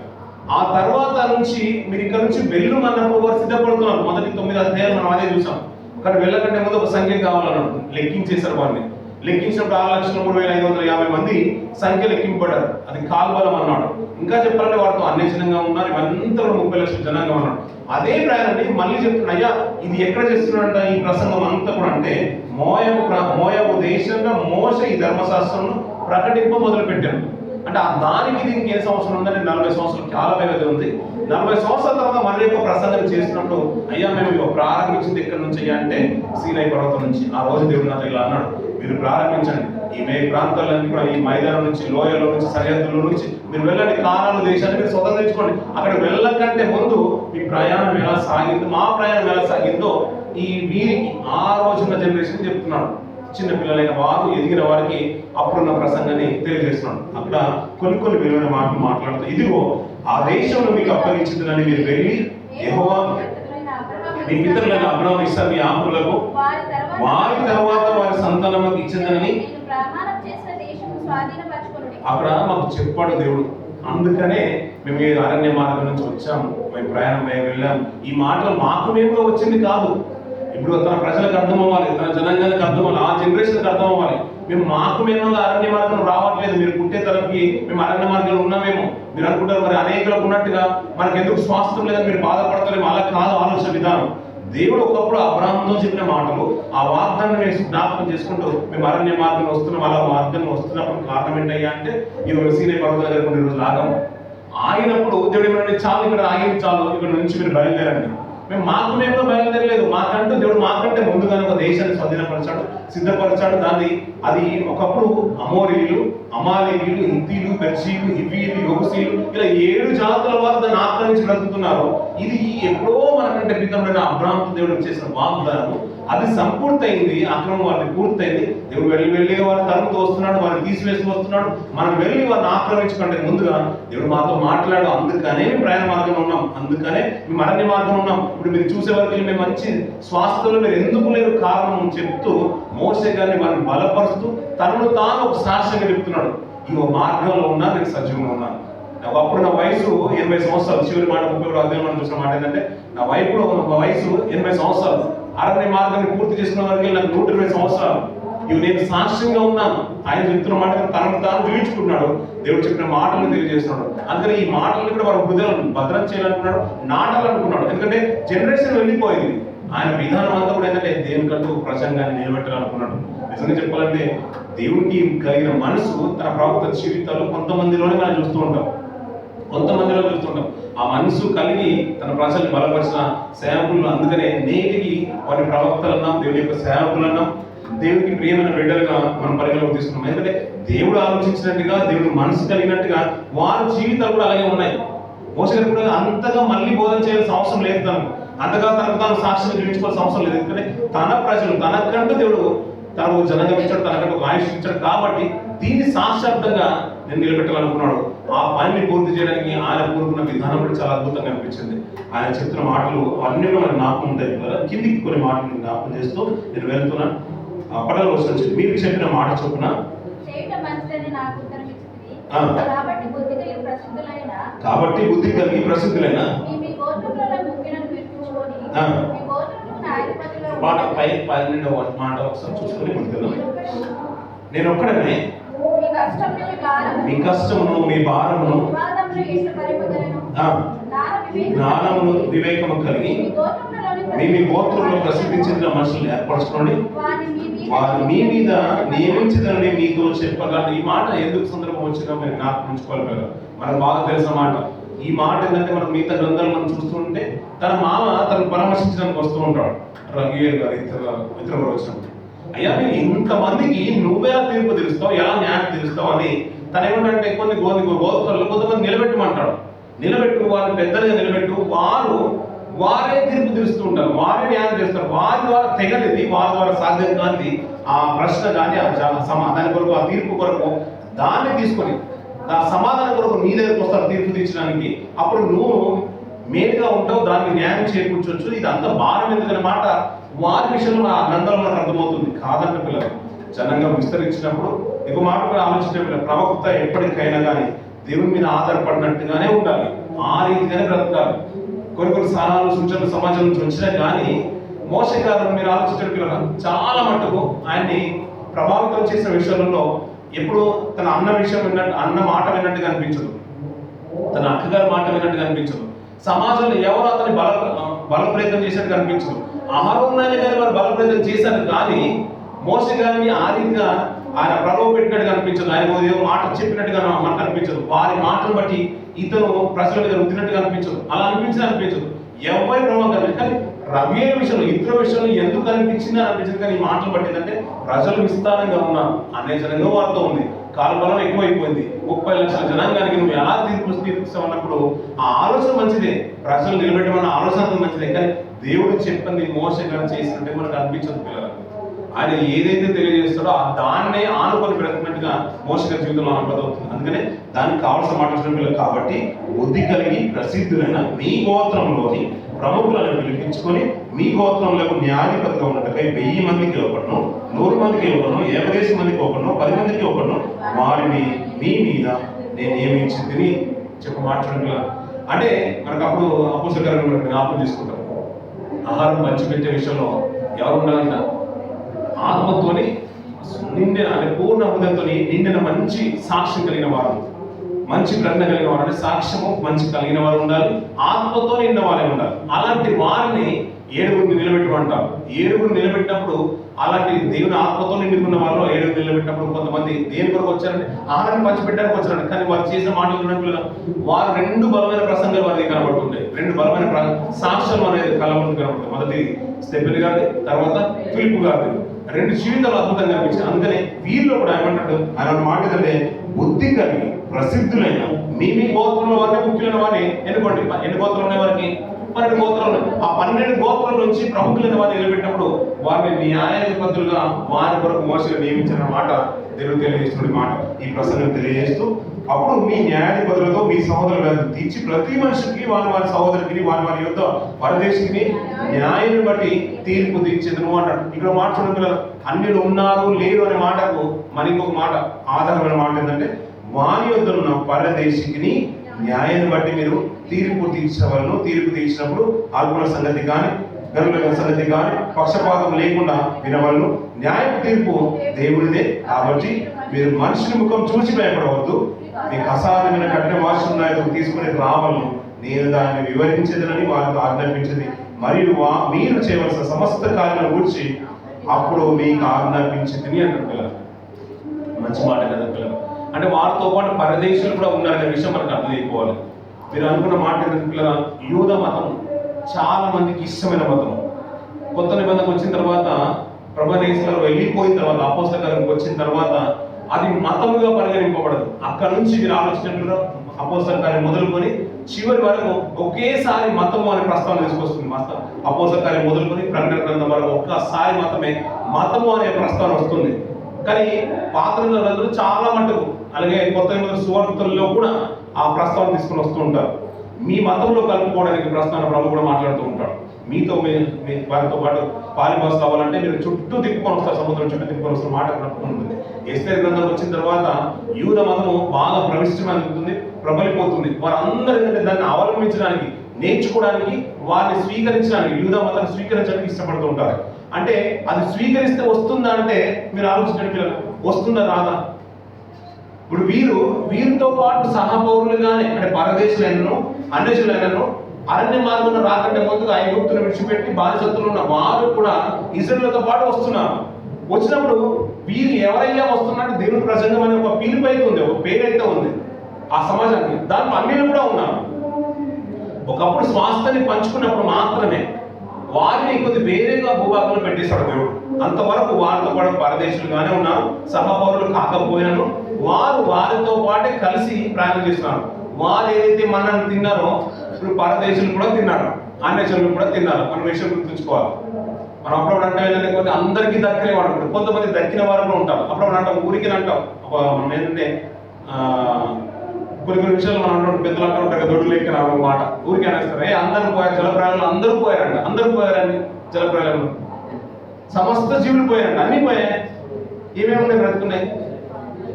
ఆ తర్వాత నుంచి మీరు ఇక్కడ నుంచి వెళ్ళు అన్నప్పుడు వారు సిద్ధపడుతున్నారు. మొదటి 9 అధ్యాయాలు మనం అదే చూసాం. అక్కడ వెళ్ళకంటే ముందు ఒక సంఖ్య కావాలన్నాడు, లెక్కించేశారు వారిని. లెక్కించినప్పుడు 6,03,550 మంది సంఖ్య లెక్కింపబడ్డారు. అది కాల్బలం అన్నాడు. ఇంకా చెప్పాలంటే వారితో అన్యజనంగా ఉన్నారు. ఇవంతా కూడా 30 లక్షల జనాంగం అన్నాడు. అదే ప్రయాణాన్ని మళ్ళీ చెప్తున్నా, అయ్యా ఇది ఎక్కడ చేస్తున్నాడంట ఈ ప్రసంగం అంతా కూడా అంటే మోయాబు దేశంలో మోషే ఈ ధర్మశాస్త్రం ప్రకటింప మొదలు పెట్టాను. అంటే దానికి దీనికి ఏ సంవత్సరం ఉందంటే 40 సంవత్సరాలు చాలా వ్యవధి ఉంది. 40 సంవత్సరాల తర్వాత మన యొక్క ప్రసంగం చేసినప్పుడు, అయ్యా మేము ప్రారంభించింది ఎక్కడి నుంచి అయ్యా అంటే సీనాయి పర్వతం నుంచి. ఆ రోజు దేవుడు నాతో ఇలా అన్నాడు, మీరు ప్రారంభించండి ఈ ప్రాంతాలన్నీ కూడా, ఈ మైదానం నుంచి, లోయలో నుంచి, సరిహద్దుల నుంచి మీరు వెళ్ళండి, కానాను దేశాన్ని మీరు స్వతంత్రించుకోండి. అక్కడ వెళ్ళకంటే ముందు మీ ప్రయాణం ఎలా సాగిందో, మా ప్రయాణం ఎలా సాగిందో ఈ వీరికి ఆ రోజున్న జనరేషన్ చెప్తున్నాడు. చిన్న పిల్లలైన వారు, ఎదిగిన వారికి అప్పుడున్న ప్రసంగాన్ని తెలియజేస్తున్నాడు. అక్కడ కొన్ని విలువైన మాటలు మాట్లాడుతూ, ఇదిగో ఆ దేశంలో మీకు అప్పగించిందని మీరు వెళ్ళి యెహోవా మీ పితరులైన అబ్రహాము, ఇస్సాకు, యాకోబులకు వారి తర్వాత వారి సంతానములకు ఇచ్చిందని అక్కడ మాకు చెప్పాడు దేవుడు. అందుకనే మేము ఈ అరణ్య మార్గం నుంచి వచ్చాము, మేము ప్రయాణం వెళ్ళాము. ఈ మాటలు మాకు మేముగా వచ్చింది కాదు. ఇప్పుడు తన ప్రజలకు అర్థం అవ్వాలి, తన జనాంగానికి అర్థం అవ్వాలి, ఆ జనరేషన్కి అర్థం అవ్వాలి. మేము మాకు మేము అరణ్య మార్గం రావట్లేదు. మీరు పుట్టే తరపుకి మేము అరణ్య మార్గంలో ఉన్నామేమో మీరు అనుకుంటారు, మరి అనేకులకు ఉన్నట్టుగా మనకు ఎందుకు స్వాస్థ్యం లేదని మీరు బాధపడతారేమో. అలా కాదు ఆలోచన విధానం. దేవుడు ఒకప్పుడు అబ్రహాముతో చెప్పిన మాటలు, ఆ వాగ్దాన్ని మేము జ్ఞాపకం చేసుకుంటూ మేము అరణ్య మార్గంలో వస్తున్నాం. అలా మార్గంలో వస్తున్నప్పుడు కారణం ఏంటయ్యా అంటే, ఈ సీనాయి పర్వతం దగ్గర కొన్ని రోజులు ఆగాము. ఆగినప్పుడు దేవుడు ఏమంటే, చాలు ఇక్కడ ఆగింది, చాలు ఇక్కడ నుంచి మీరు బయలుదేరండి. మేము మాకు మేము బయలుదేరలేదు. మాకంటూ దేవుడు మాకంటే ముందుగానే ఒక దేశాన్ని స్వాధీనపరిచాడు, సిద్ధపరిచాడు. అది ఒకప్పుడు అమోరీలు, అమాలేకీలు, హిత్తీలు, పెర్షీలు, హివ్వీలు, యోబుసీలు ఇలా 7 జాతుల వారు దాన్ని ఆక్రమించి బ్రతుకుతున్నారు. ఇది ఎప్పుడో మనకంటే పితరుడైన అబ్రహాముతో దేవుడు చేసిన వాగ్దానం. అది సంపూర్తయింది. అక్రమం వారిని పూర్తయింది. దేవుడు వెళ్ళి వారి తరుముతూ వస్తున్నాడు, వారిని తీసివేసి వస్తున్నాడు. మనం వెళ్ళి వారిని ఆక్రమించుకుంటే ముందుగా దేవుడు మాతో మాట్లాడు. అందుకనే మేము ప్రయాణ మార్గంలో ఉన్నాం, అందుకనే మేము అరణ్య మార్గంలో ఉన్నాం. ఇప్పుడు మీరు చూసే వరకు మేము మంచి స్వాస్థ్యంలో మీరు ఎందుకు లేరు కారణం చెప్తూ మోసే గారిని వారిని బలపరుస్తూ తనను తాను ఒక సాక్ష్యంగా చెప్తున్నాడు. ఈ మార్గంలో ఉన్నా నేను సజీవంగా ఉన్నాను. అప్పుడు నా వయసు 80 సంవత్సరాలు. చివరి మాట 31వ అధ్యాయంలో మనం చూసిన మాట ఏంటంటే, నా వయసు 80 సంవత్సరాలు. అరణ్య మార్గాన్ని పూర్తి చేసుకున్న వరకు నాకు 120 సంవత్సరాలు. ఇవి నేను సాక్ష్యంగా ఉన్నాను. ఆయన చెప్తున్న మాట తనను తాను జీవించుకున్నాడు. దేవుడు చెప్పిన మాటలను తెలియజేస్తున్నాడు. అందుకని ఈ మాటలను కూడా వారి హృదయాలను భద్రం చేయాలనుకున్నాడు, నాటాలనుకున్నాడు. ఎందుకంటే జనరేషన్ వెళ్ళిపోయింది. ఆయన విధానం అంతా కూడా ఏంటంటే దేనికంటూ ప్రసంగాన్ని నిలబెట్టాలనుకున్నాడు. నిజంగా చెప్పాలంటే దేవుడికి కలిగిన మనసు తన ప్రవక్త జీవితాలు కొంతమందిలోనే మనం చూస్తూ ఉంటాం. ఆ మనసు కలిగి తన ప్రజల్ని బలపరిచిన సేవకులు. అందుకనే నేటికి వారి ప్రవక్తలు అన్నాం, దేవుని యొక్క సేవకులు అన్నాం, దేవుడికి ప్రియమైన బిడ్డలుగా మనం పరిగణలోకి తీసుకున్నాం. ఎందుకంటే దేవుడు ఆలోచించినట్టుగా, దేవుడు మనసు కలిగినట్టుగా వారి జీవితాలు కూడా అలాగే ఉన్నాయి. మోసే కూడా అంతగా మళ్ళీ బోధన చేయాల్సిన అవసరం లేదు. అంతగా తనకు తాను సాక్షిగా జీవించుకోవాల్సిన అవసరం లేదు. ఎందుకంటే తన ప్రజలు తనకంటూ దేవుడు తనకు జనంగా ఇచ్చాడు, తనకంటూ ఒక ఆయుష్ ఇచ్చాడు. కాబట్టి దీన్ని సాక్షార్థంగా నేను నిలబెట్టాలనుకున్నాడు. ఆ పనిని పూర్తి చేయడానికి ఆయన కోరుకున్న విధానం కూడా చాలా అద్భుతంగా అనిపించింది. ఆయన చెప్తున్న మాటలు అన్ని కూడా మనకు జ్ఞాపకం ఉంటాయి కదా. కిందికి కొన్ని మాటలు జ్ఞాపకం చేస్తూ నేను వెళ్తున్నా. పడవ వచ్చి మీరు చెప్పిన మాట చొప్పున కాబట్టి బుద్ధి కలిగి ప్రసిద్ధులైన మాట 12వ మాట ఒకసారి చూసుకొని ముందుకెళ్దాం. నేను ఒక్కడనే మీ కష్టమును మీ భారమును జ్ఞానమును వివేకము కలిగి మీ గోత్రంలో ప్రసిద్ధి చెందిన మనుషులను ఏర్పరచుకోండి, వారు మీ మీద నియమించదని మీతో చెప్పగలరు. ఈ మాట ఎందుకు సందర్భం వచ్చిందో మీరు జ్ఞాపకం ఉంచుకోవాలి కదా. మనకు బాగా తెలిసిన మాట. ఈ మాట ఏంటంటే మనం మిగతా గ్రంథాలు మనం చూస్తుంటే తన మామ తను పరామర్శించడానికి వస్తూ ఉంటాడు. రఘువీర్ గారు ఇతర వచ్చినప్పుడు, అయ్యా నేను ఇంతమందికి నువ్వెలా తీర్పు తెలుస్తావు, ఎలా న్యాయం తెలుస్తావు అని తను ఏమంటే కొన్ని గోత్రాల్లో కొంతమంది నిలబెట్టమంటాడు. నిలబెట్టు, వారిని పెద్దలుగా నిలబెట్టు, వారే తీర్పు తెలుస్తూ ఉంటారు, వారే న్యాయం చేస్తారు. వారి ద్వారా తెగనిది, వారి ద్వారా సాధ్యం కాని ఆ ప్రశ్న కానీ దాని కొరకు, ఆ తీర్పు కొరకు దాన్ని తీసుకొని ఆ సమాధానం కొరకు నీ దగ్గరకు వస్తారు తీర్పు తీర్చడానికి. అప్పుడు నువ్వు మేలుగా ఉంటావు, దానికి న్యాయం చేకూర్చొచ్చు. ఇది అంత భారం ఎందుకనే మాట వారి విషయంలో ఆ గ్రంథంలో మనకు అర్థమవుతుంది. కాదంటే పిల్లలు జనంగా విస్తరించినప్పుడు ఇంకో మాట కూడా ఆలోచించిన ప్రవక్త ఎప్పటికైనా కానీ దేవుని మీద ఆధారపడినట్టుగానే ఉండాలి, ఆ రీతిగానే బ్రతకాలి. కొన్ని సలహాలు సూచనలు సమాజం నుంచి వచ్చినా కానీ మోసే గారు మీరు ఆలోచించిన పిల్లలు చాలా మట్టుకు ఆయన్ని ప్రభావితం చేసిన విషయంలో ఎప్పుడు తన అన్న విషయం విన్నట్టు, అన్న మాట విన్నట్టుగా అనిపించదు, తన అక్కగారి మాట విన్నట్టుగా అనిపించదు, సమాజంలో ఎవరు అతని బలప్రయత్నం చేసినట్టుగా అనిపించదు. అహరోను గారి వారు బలప్రయత్నం చేశారు, కానీ మోషే గారిని ఆ రీతిగా ఆయన ప్రలోభ పెట్టినట్టుగా అనిపించదు, ఆయన ఏదో మాట చెప్పినట్టుగా మనకు అనిపించదు, వారి మాటను బట్టి ఇతను ప్రజల మీద రుద్దినట్టుగా అనిపించదు, అలా అనిపించదు. ఎవరి ప్రభావం కనిపించదు. కానీ రవి విషయంలో, ఇతర విషయంలో ఎందుకు అనిపించింది అనిపించింది, కానీ ఈ మాటలు పట్టిందంటే ప్రజలు విస్తారంగా ఉన్నారు, అనే జనంగా వారితో ఉంది, కాలబలం ఎక్కువైపోయింది, 30 లక్షల జనాంగానికి నువ్వు ఎలా తీర్పిస్తావు అన్నప్పుడు ఆ ఆలోచన మంచిదే, ప్రజలు నిలబెట్టమన్న ఆలోచన మంచిదే, కానీ దేవుడు చెప్పింది మోషే గారు చేసినట్టే మనకు అనిపించదు. పిల్లలు ఆయన ఏదైతే తెలియజేస్తాడో దాన్నే ఆనుకొని బ్రతికినట్టుగా మోషే గారి జీవితంలో అనుభవవుతుంది. అందుకనే దానికి కావాల్సిన మాట పిల్లలు. కాబట్టి బుద్ధి కలిగి ప్రసిద్ధులైన మీ గోత్రంలోని ప్రముఖులను పిలిపించుకొని మీ గోత్రంలో న్యాయాధిపతిగా ఉన్నట్టుకై 1000 మందికి ఒకడును, 100 మందికి ఒకడును, 50 మందికి ఒకడును, 10 మందికి ఒకడును వారిని మీ మీద నేను నియమించి తిని మాట్లాడుతున్నా. అంటే మనకు అప్పుడు అపోస్తలులను జ్ఞాపకం చేసుకుంటాం. ఆహారం పంచిపెట్టే విషయంలో ఎవరు ఉండాలంట? ఆత్మతోని నిండిన, అంటే పూర్ణ హృదయంతో నిండిన మంచి సాక్ష్యం కలిగిన వారు, మంచి ప్రజ్ఞ కలిగిన వారు, అంటే సాక్ష్యము మంచి కలిగిన వారు ఉండాలి, ఆత్మతో నిండిన వారే ఉండాలి. అలాంటి వారిని 7 నిలబెట్టమంటారు. 7 నిలబెట్టినప్పుడు అలాంటి దేవుని ఆత్మతో నిండుకున్న వాళ్ళు 7 నిలబెట్టినప్పుడు కొంతమంది దేని కొరకు వచ్చారంటే ఆహారాన్ని పంచిపెట్టడానికి వచ్చారంటే, కానీ వారు చేసిన మాటలు చూడండి, వారు 2 బలమైన ప్రసంగాలు వారికి కనబడుతుంటాయి, 2 బలమైన సాక్ష్యం అనేది కళ్ళ ముందు కనబడుతుంది. మొదటి స్టెఫెన్ గారిది, తర్వాత ఫిలిప్ గారిది, 2 జీవితాలు అద్భుతంగా అనిపించాయి. అందుకనే వీరిలో కూడా ఏమంటాడు, ఆయన మాట ఏంటంటే బుద్ధి కలిగి ప్రసిద్ధులైన మీ గోత్రంలో వారిని, ముఖ్యులైన వారిని ఎన్నుకోండి. ఎన్ని గోత్రంలో ఉన్న వారికి? 12 గోత్రాలు. ఆ 12 గోత్రాల నుంచి ప్రముఖులైన వారిని నిలబెట్టినప్పుడు వారిని న్యాయాధిపతులుగా వారి కొరకు మోషే నియమించిన మాట దేవుడు తెలియజేస్తున్న మాట ఈ ప్రసంగం తెలియజేస్తూ, అప్పుడు మీ న్యాయాధిపతులతో మీ సహోదరులను తీర్చి ప్రతి మనిషికి వారి సహోదరికి వారి యొక్క పరదేశికి న్యాయాన్ని బట్టి తీర్పు తీర్చేదను అంటాడు. ఇక్కడ మాట చూడండి, అన్యులు ఉన్నారు లేరు అనే మాటకు మరి ఇంకొక మాట, ఆధారమైన మాట ఏంటంటే వారి యొద్ద ఉన్న పరదేశికి న్యాయాన్ని బట్టి మీరు తీర్పు తీర్చవలను. తీర్పు తీర్చినప్పుడు అల్పుల సంగతి కానీ గనుల సంగతి కానీ పక్షపాతం లేకుండా వినవలను. న్యాయ తీర్పు దేవుడిదే, కాబట్టి మీరు మనుషుని ముఖం చూసి భయపడవద్దు. మీకు అసాధ్యమైన కఠిన భాషను నాయకులు తీసుకుని రావాలను, నేను దాన్ని వివరించదనని వారితో ఆజ్ఞాపించింది. మరియు మీరు చేయవలసిన సమస్త కార్యాలను కూర్చి అప్పుడు మీకు ఆజ్ఞాపించింది అంటారు. పిల్లలు మంచి మాట కదా పిల్లలు. అంటే వారితో పాటు పరదేశులు కూడా ఉన్నారనే విషయం మనకు అర్థం అయిపోవాలి. మీరు అనుకున్న మాట ఏంటంటే పిల్లల, యూద మతం చాలా మందికి ఇష్టమైన మతం. కొత్త నిబంధనకు వచ్చిన తర్వాత, ప్రభనేశ్వరు వెళ్ళిపోయిన తర్వాత, అపోస్తల కార్యాలకు వచ్చిన తర్వాత అది మతముగా పరిగణింపబడదు. అక్కడ నుంచి మీరు ఆలోచించినట్లుగా అపోస్తల కార్యం మొదలుకొని చివరి వరకు ఒకేసారి మతము అనే ప్రస్తావన తీసుకొస్తుంది. అపోస్తల కార్యం మొదలుకొని ప్రకటన గ్రంథం వరకు ఒక్కసారి మతము అనే ప్రస్తావన వస్తుంది. కానీ పాత నిబంధనలు చాలా మటుకు, అలాగే కొత్త నిబంధన సువార్తల్లో కూడా ఆ ప్రస్తావన తీసుకుని వస్తూ ఉంటారు. మీ మతంలో కలుపుకోవడానికి ప్రస్తావన ప్రభు కూడా మాట్లాడుతూ ఉంటాడు. మీతో వారితో పాటు పాలిబాస్ కావాలంటే మీరు చుట్టూ తిప్పుకొని వస్తారు, సముద్రం చుట్టూ తిప్పుకొని వస్తారు మాట ఉంటుంది. ఎస్తేరు గ్రంథం వచ్చిన తర్వాత యూద మతము బాగా ప్రవిష్టమైపోతుంది, ప్రబలిపోతుంది. వారందరూ ఏంటంటే దాన్ని అవలంబించడానికి, నేర్చుకోవడానికి, వారిని స్వీకరించడానికి, యూద మతాన్ని స్వీకరించడానికి ఇష్టపడుతూ ఉంటారు. అంటే అది స్వీకరిస్తే వస్తుందా అంటే మీరు ఆలోచించండి పిల్లలు, వస్తుందా రాదా? ఇప్పుడు వీరితో పాటు సహపౌరులుగానే, అంటే పరదేశులైనను అన్యజనులైనను అరణ్య మార్గంలో రాకంటే ముందుగా ఐగుప్తును విడిచిపెట్టి బానిసత్తులు ఉన్న వారు కూడా ఇశ్రాయేలుతో పాటు వస్తున్నారు. వచ్చినప్పుడు వీరు ఎవరయ్యా వస్తున్నట్టు దేవుని ప్రసంగం అనే ఒక పిలుపు అయితే ఉంది, ఒక పేరైతే ఉంది ఆ సమాజానికి. దాంట్లో అన్యులు కూడా ఉన్నారు. ఒకప్పుడు స్వాస్థ్యాన్ని పంచుకున్నప్పుడు మాత్రమే వారిని కొద్ది వేరేగా భూభాగంలో పెట్టేశాడు దేవుడు. అంతవరకు వారితో పాటు పరదేశులుగానే ఉన్నారు, సహపౌరులు కాకపోయినాను వారితో పాటే కలిసి ప్రయాణం చేస్తున్నారు. వారు ఏదైతే మనల్ని తిన్నారో ఇప్పుడు పరదేశులు కూడా తిన్నారు, అన్యజనులు కూడా తిన్నారు. మనం విషయం గుర్తుంచుకోవాలి. మనం అప్పుడప్పుడు అంటే ఏంటంటే అందరికీ దక్కలేవు అనుకుంటాం, కొంతమంది దక్కిన వారు కూడా ఉంటాం. అప్పుడప్పుడు అంటాం, ఊరికి అంటాం. మనం ఏంటంటే కొన్ని విషయాలు మనం అంటాం, పెద్దలు అంటూ ఉంటారు, దొడ్డు లెక్క మాట ఊరికి అనేస్తారు. అందరూ పోయారు, జలప్రాయాలు అందరూ పోయారంట. అందరూ పోయారండి జలప్రాయాలు, సమస్త జీవులు పోయారంట, అన్నీ పోయాయి. ఏమేమి ఉన్నాయి? బ్రతుకున్నాయి,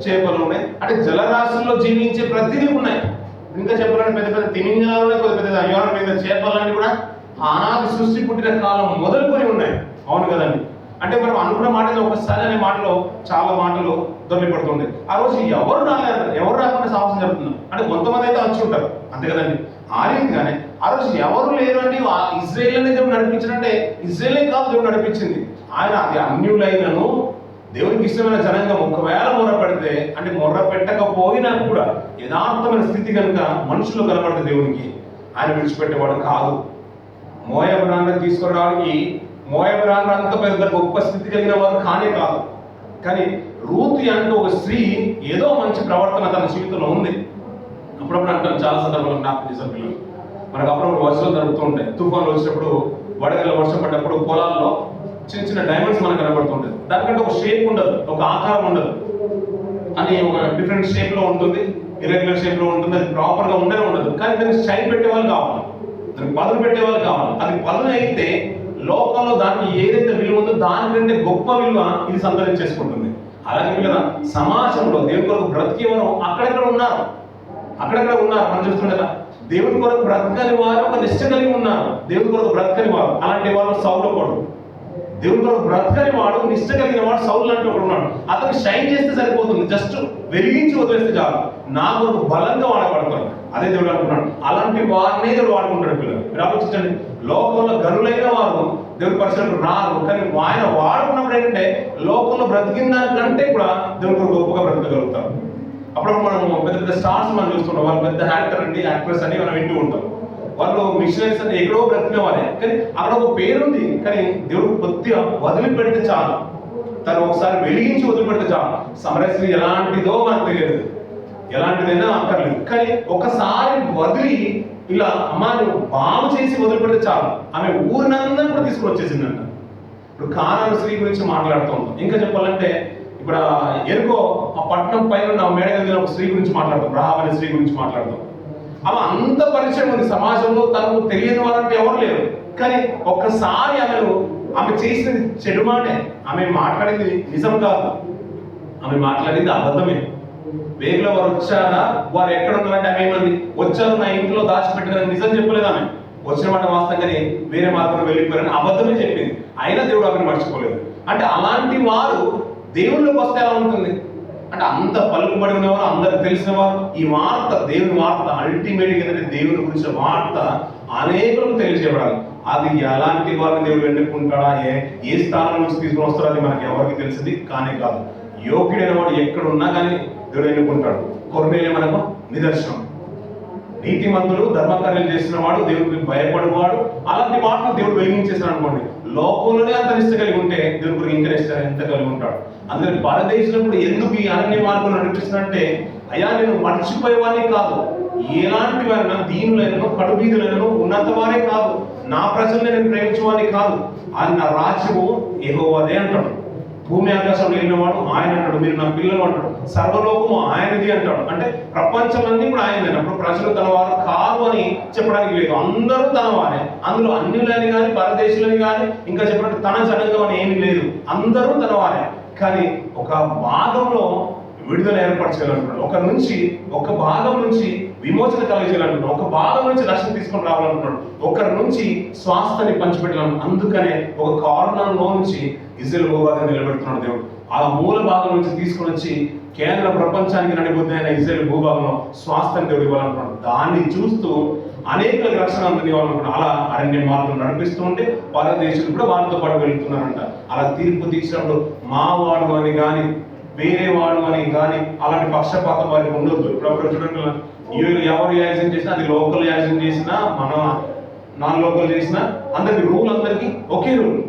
చేపలు ఉన్నాయి. అంటే జలరాశుల్లో జీవించే ప్రతిదీ ఉన్నాయి. ఇంకా చెప్పాలంటే పెద్ద పెద్ద తిమింగలాలు ఉన్నాయి, పెద్ద పెద్ద అయ్యాల మీద చేపలన్నీ కూడా ఆనాడు సృష్టి పుట్టిన కాలం మొదలుకొని ఉన్నాయి. అవును కదండి. అంటే మనం అనుకున్న మాటలు ఒకసారి అనే మాటలో చాలా మాటలు దొరికిపడుతుంది. ఆ రోజు ఎవరు రాకుండా సాహసం జరుగుతుంది అంటే కొంతమంది అయితే వచ్చి ఉంటారు, అంతే కదండి. ఆ రీతిగానే ఆ రోజు ఎవరు లేరు అంటే ఇజ్రాయేల్ అనే దేవుడు నడిపించాడంటే ఇజ్రాయేలే కాదు దేవుడు నడిపించింది. ఆయన అది అన్యులైనను దేవునికి ఇష్టమైన జనంగా ఒకవేళ మొర్ర పెడితే అంటే మొర్ర పెట్టకపోయినా కూడా యథార్థమైన స్థితి కనుక మనుషులు కనబడితే దేవునికి ఆయన విడిచిపెట్టేవాడు కాదు. మోయాబు రాన్ని తీసుకురావడానికి మోయాబు రాన్ని అంత పెద్ద గొప్ప స్థితి కలిగిన వారు కానే కాదు. కానీ రూతు అంటే ఒక స్త్రీ ఏదో మంచి ప్రవర్తన తన జీవితంలో ఉంది. అప్పుడప్పుడు అంటాను చాలా సందర్భాలు నాకు నిజం పిల్లలు మనకు అప్పుడప్పుడు వర్షాలు జరుగుతూ ఉంటాయి. తుఫాన్లు వచ్చినప్పుడు వడగల వర్షం పడ్డప్పుడు పొలాల్లో చిన్న చిన్న డైమండ్స్ మనకు కనబడుతుంటుంది. దానికంటే ఒక షేప్ ఉండదు, ఒక ఆకారం ఉండదు, అని ఒక డిఫరెంట్ షేప్ లో ఉంటుంది, ఇర్రెగ్యులర్ షేప్ లో ఉంటుంది. అది ప్రాపర్ గా ఉండనే ఉండదు. కానీ దానికి షైన్ పెట్టేవాళ్ళు కావాలి, దానికి పదును పెట్టేవాళ్ళు కావాలి. అది పదును అయితే లోకంలో దానికి ఏదైతే విలువ ఉందో దానికంటే గొప్ప విలువ ఇది సంతరించేసుకుంటుంది. అలాగే పిల్లల సమాజంలో దేవుని కొరకు బ్రతికేవారు అక్కడెక్కడ ఉన్నారు, మనం చూస్తున్నాం కదా. దేవుని కొరకు బ్రతకని వారు ఒక నిష్ట కలిగి ఉన్నారు. దేవుని కొరకు బ్రతకని వారు అలాంటి వాళ్ళు సౌలు ఒకడు. దేవుని కొరకు బ్రతకని వాడు నిష్ట కలిగిన వాడు సౌలు అంటే ఒకడు ఉన్నాడు. అతను షైన్ చేస్తే సరిపోతుంది, జస్ట్ వెలిగించి వదిలేస్తే చాలు, నా కొరకు బలంగా వాడబడతాడు. అదే దేవుడు అనుకున్నాడు. అలాంటి వారినే దేవుడు వాడుకుంటాడు. పిల్లలు మీరు ఆలోచించండి, లోకంలో గనులైన వారు దేవుడి పరిసరాలకు రారు, కానీ ఆయన వాడుకున్నప్పుడు ఏంటంటే లోకంలో బ్రతికిన దానికంటే కూడా దేవుని కొరకు గొప్పగా బ్రతకగలుగుతారు. అప్పుడప్పుడు మనం పెద్ద పెద్ద స్టార్స్ మనం చూస్తుంటాం, వాళ్ళు పెద్ద యాక్టర్ అండి యాక్ట్రెస్ అని మనం వింటూ ఉంటాం. వాళ్ళు మిషనరీస్ అంటే ఎక్కడో బ్రతికిన వారే, కానీ అక్కడ ఒక పేరుంది. కానీ దేవుడు కొద్దిగా వదిలిపెడితే చాలు, తను ఒకసారి వెలిగించి వదిలిపెడితే చాలు. సమరస్త్రీ ఎలాంటిదో మనకు తెలియదు, ఎలాంటిదైనా అక్కర్లేదు. కానీ ఒకసారి వదిలి ఇలా అమ్మ నువ్వు బాగు చేసి వదిలిపెడితే చాలు, ఆమె ఊరినందరూ కూడా తీసుకుని వచ్చేసిందంట. ఇప్పుడు కానాను స్త్రీ గురించి మాట్లాడుతూ ఉంటాం. ఇంకా చెప్పాలంటే ఇప్పుడు ఎరుకో ఆ పట్టణం పైన ఉన్న మేడ కలిగిన ఒక స్త్రీ గురించి మాట్లాడతాం, రాహాబు అనే స్త్రీ గురించి మాట్లాడతాం. ఆమె అంత పరిచయం ఉంది సమాజంలో, తనకు తెలియని వారంటే ఎవరు లేరు. కానీ ఒక్కసారి ఆమె చేసినది చెడు మాటే, ఆమె మాట్లాడింది నిజం కాదు, ఆమె మాట్లాడింది అబద్ధమే. వేగులో వారు వచ్చారా, వారు ఎక్కడ ఉన్నారంటే ఆమె ఏమంది, వచ్చారు నా ఇంట్లో దాచిపెట్టారని నిజం చెప్పలేదు. ఆమె వచ్చిన మాట వాస్తవంగానే వేరే మార్గంలో వెళ్ళిపోయారని అబద్ధమే చెప్పింది. అయినా దేవుడు ఆమెను మర్చిపోలేదు. అంటే అలాంటి వారు దేవుళ్ళకి వస్తే ఎలా ఉంటుంది అంటే అంత పలుకుబడి ఉన్నవారు, అందరికి తెలిసిన వారు, ఈ వార్త దేవుని వార్త అల్టిమేట్గా ఏంటంటే దేవుని గురించిన వార్త అనేకులకు తెలియజేయబడాలి. అది ఎలాంటి వారిని దేవుడు ఎన్నుకుంటాడా, ఏ స్థానం నుంచి తీసుకుని వస్తారో అది మనకి ఎవరికి తెలిసింది కానే కాదు. యోగ్యుడైన వాడు ఎక్కడున్నా కానీ దేవుడు ఎన్నుకుంటాడు. కొర్నేలియు మనకు నిదర్శనం. నీతిమంతుడు ధర్మకార్యాలు చేసిన వాడు, దేవుడికి భయపడేవాడు, అలాంటి వాటిని దేవుడు వెలిగించేసాడు అనుకోండి. లోకంలోనే అంత నిష్ట కలిగి ఉంటే దేవుడి గురించి ఇంకా నిష్ట ఎంత కలిగి ఉంటాడు. అందుకని భారతదేశంలో ఎందుకు ఈ అరణ్య మార్గం నడిపిస్తున్నట్టే, అయ్యా నేను మర్చిపోయేవాడిని కాదు, ఎలాంటి వారైనా దీనులైనను కడుబీదులైనను ఉన్నంత వారే కాదు, నా ప్రజల్ని నేను ప్రేమించేవాడిని కాదు, అది నా రాజ్యము యెహోవాదే అంటాడు. భూమి ఆకాశం వెళ్ళినవాడు ఆయన అంటాడు, మీరు నా పిల్లలు అంటాడు, సర్వలోకము ఆయనది అంటాడు. అంటే ప్రపంచమన్నీ కూడా ఆయనది. అప్పుడు ప్రజలు తన వారు కాదు అని చెప్పడానికి లేదు, అందరూ తన వారే. అందులో అన్యులని కానీ పరదేశులని కానీ ఇంకా చెప్పినట్టు తన జనంగం అని ఏమీ లేదు, అందరూ తన వారే. కానీ ఒక భాగంలో విడుదల ఏర్పరచాలంటున్నాడు, ఒక భాగం నుంచి విమోచన కలిగేయాలంటున్నాడు, ఒక భాగం నుంచి రక్షణ తీసుకొని రావాలంటున్నాడు, ఒకరి నుంచి స్వాస్థ్యాన్ని పంచిపెట్టాలను. అందుకనే ఒక కారణంలో నుంచి ఇజ్రాయేల్ భూభాగం నిలబెడుతున్నాడు దేవుడు. ఆ మూల భాగం నుంచి తీసుకొని వచ్చి కేంద్ర ప్రపంచానికి నడిబుద్ధి అయిన ఇజ్రాయేల్ భూభాగంలో స్వాస్థ్యం దేవుడు ఇవ్వాలనుకున్నాడు. దాన్ని చూస్తూ అనేక రక్షణ ఇవ్వాలనుకున్నాడు. అలా అరణ్య మార్గం నడిపిస్తూ ఉంటే భారతదేశంలో కూడా వారితో పాటు వెళ్తున్నారంట. అలా తీర్పు తీసినప్పుడు మా వాడు అని కానీ వేరే వాడు అని కానీ అలాంటి పక్షపాతం వారికి ఉండొద్దు. ఇప్పుడు చూడండి, ఎవరు యాక్సిడెంట్ చేసినా, అది లోకల్ యాక్సిడెంట్ చేసినా, మన నాన్ లోకల్ చేసినా, అందరికి రూల్ అందరికి ఒకే రూల్.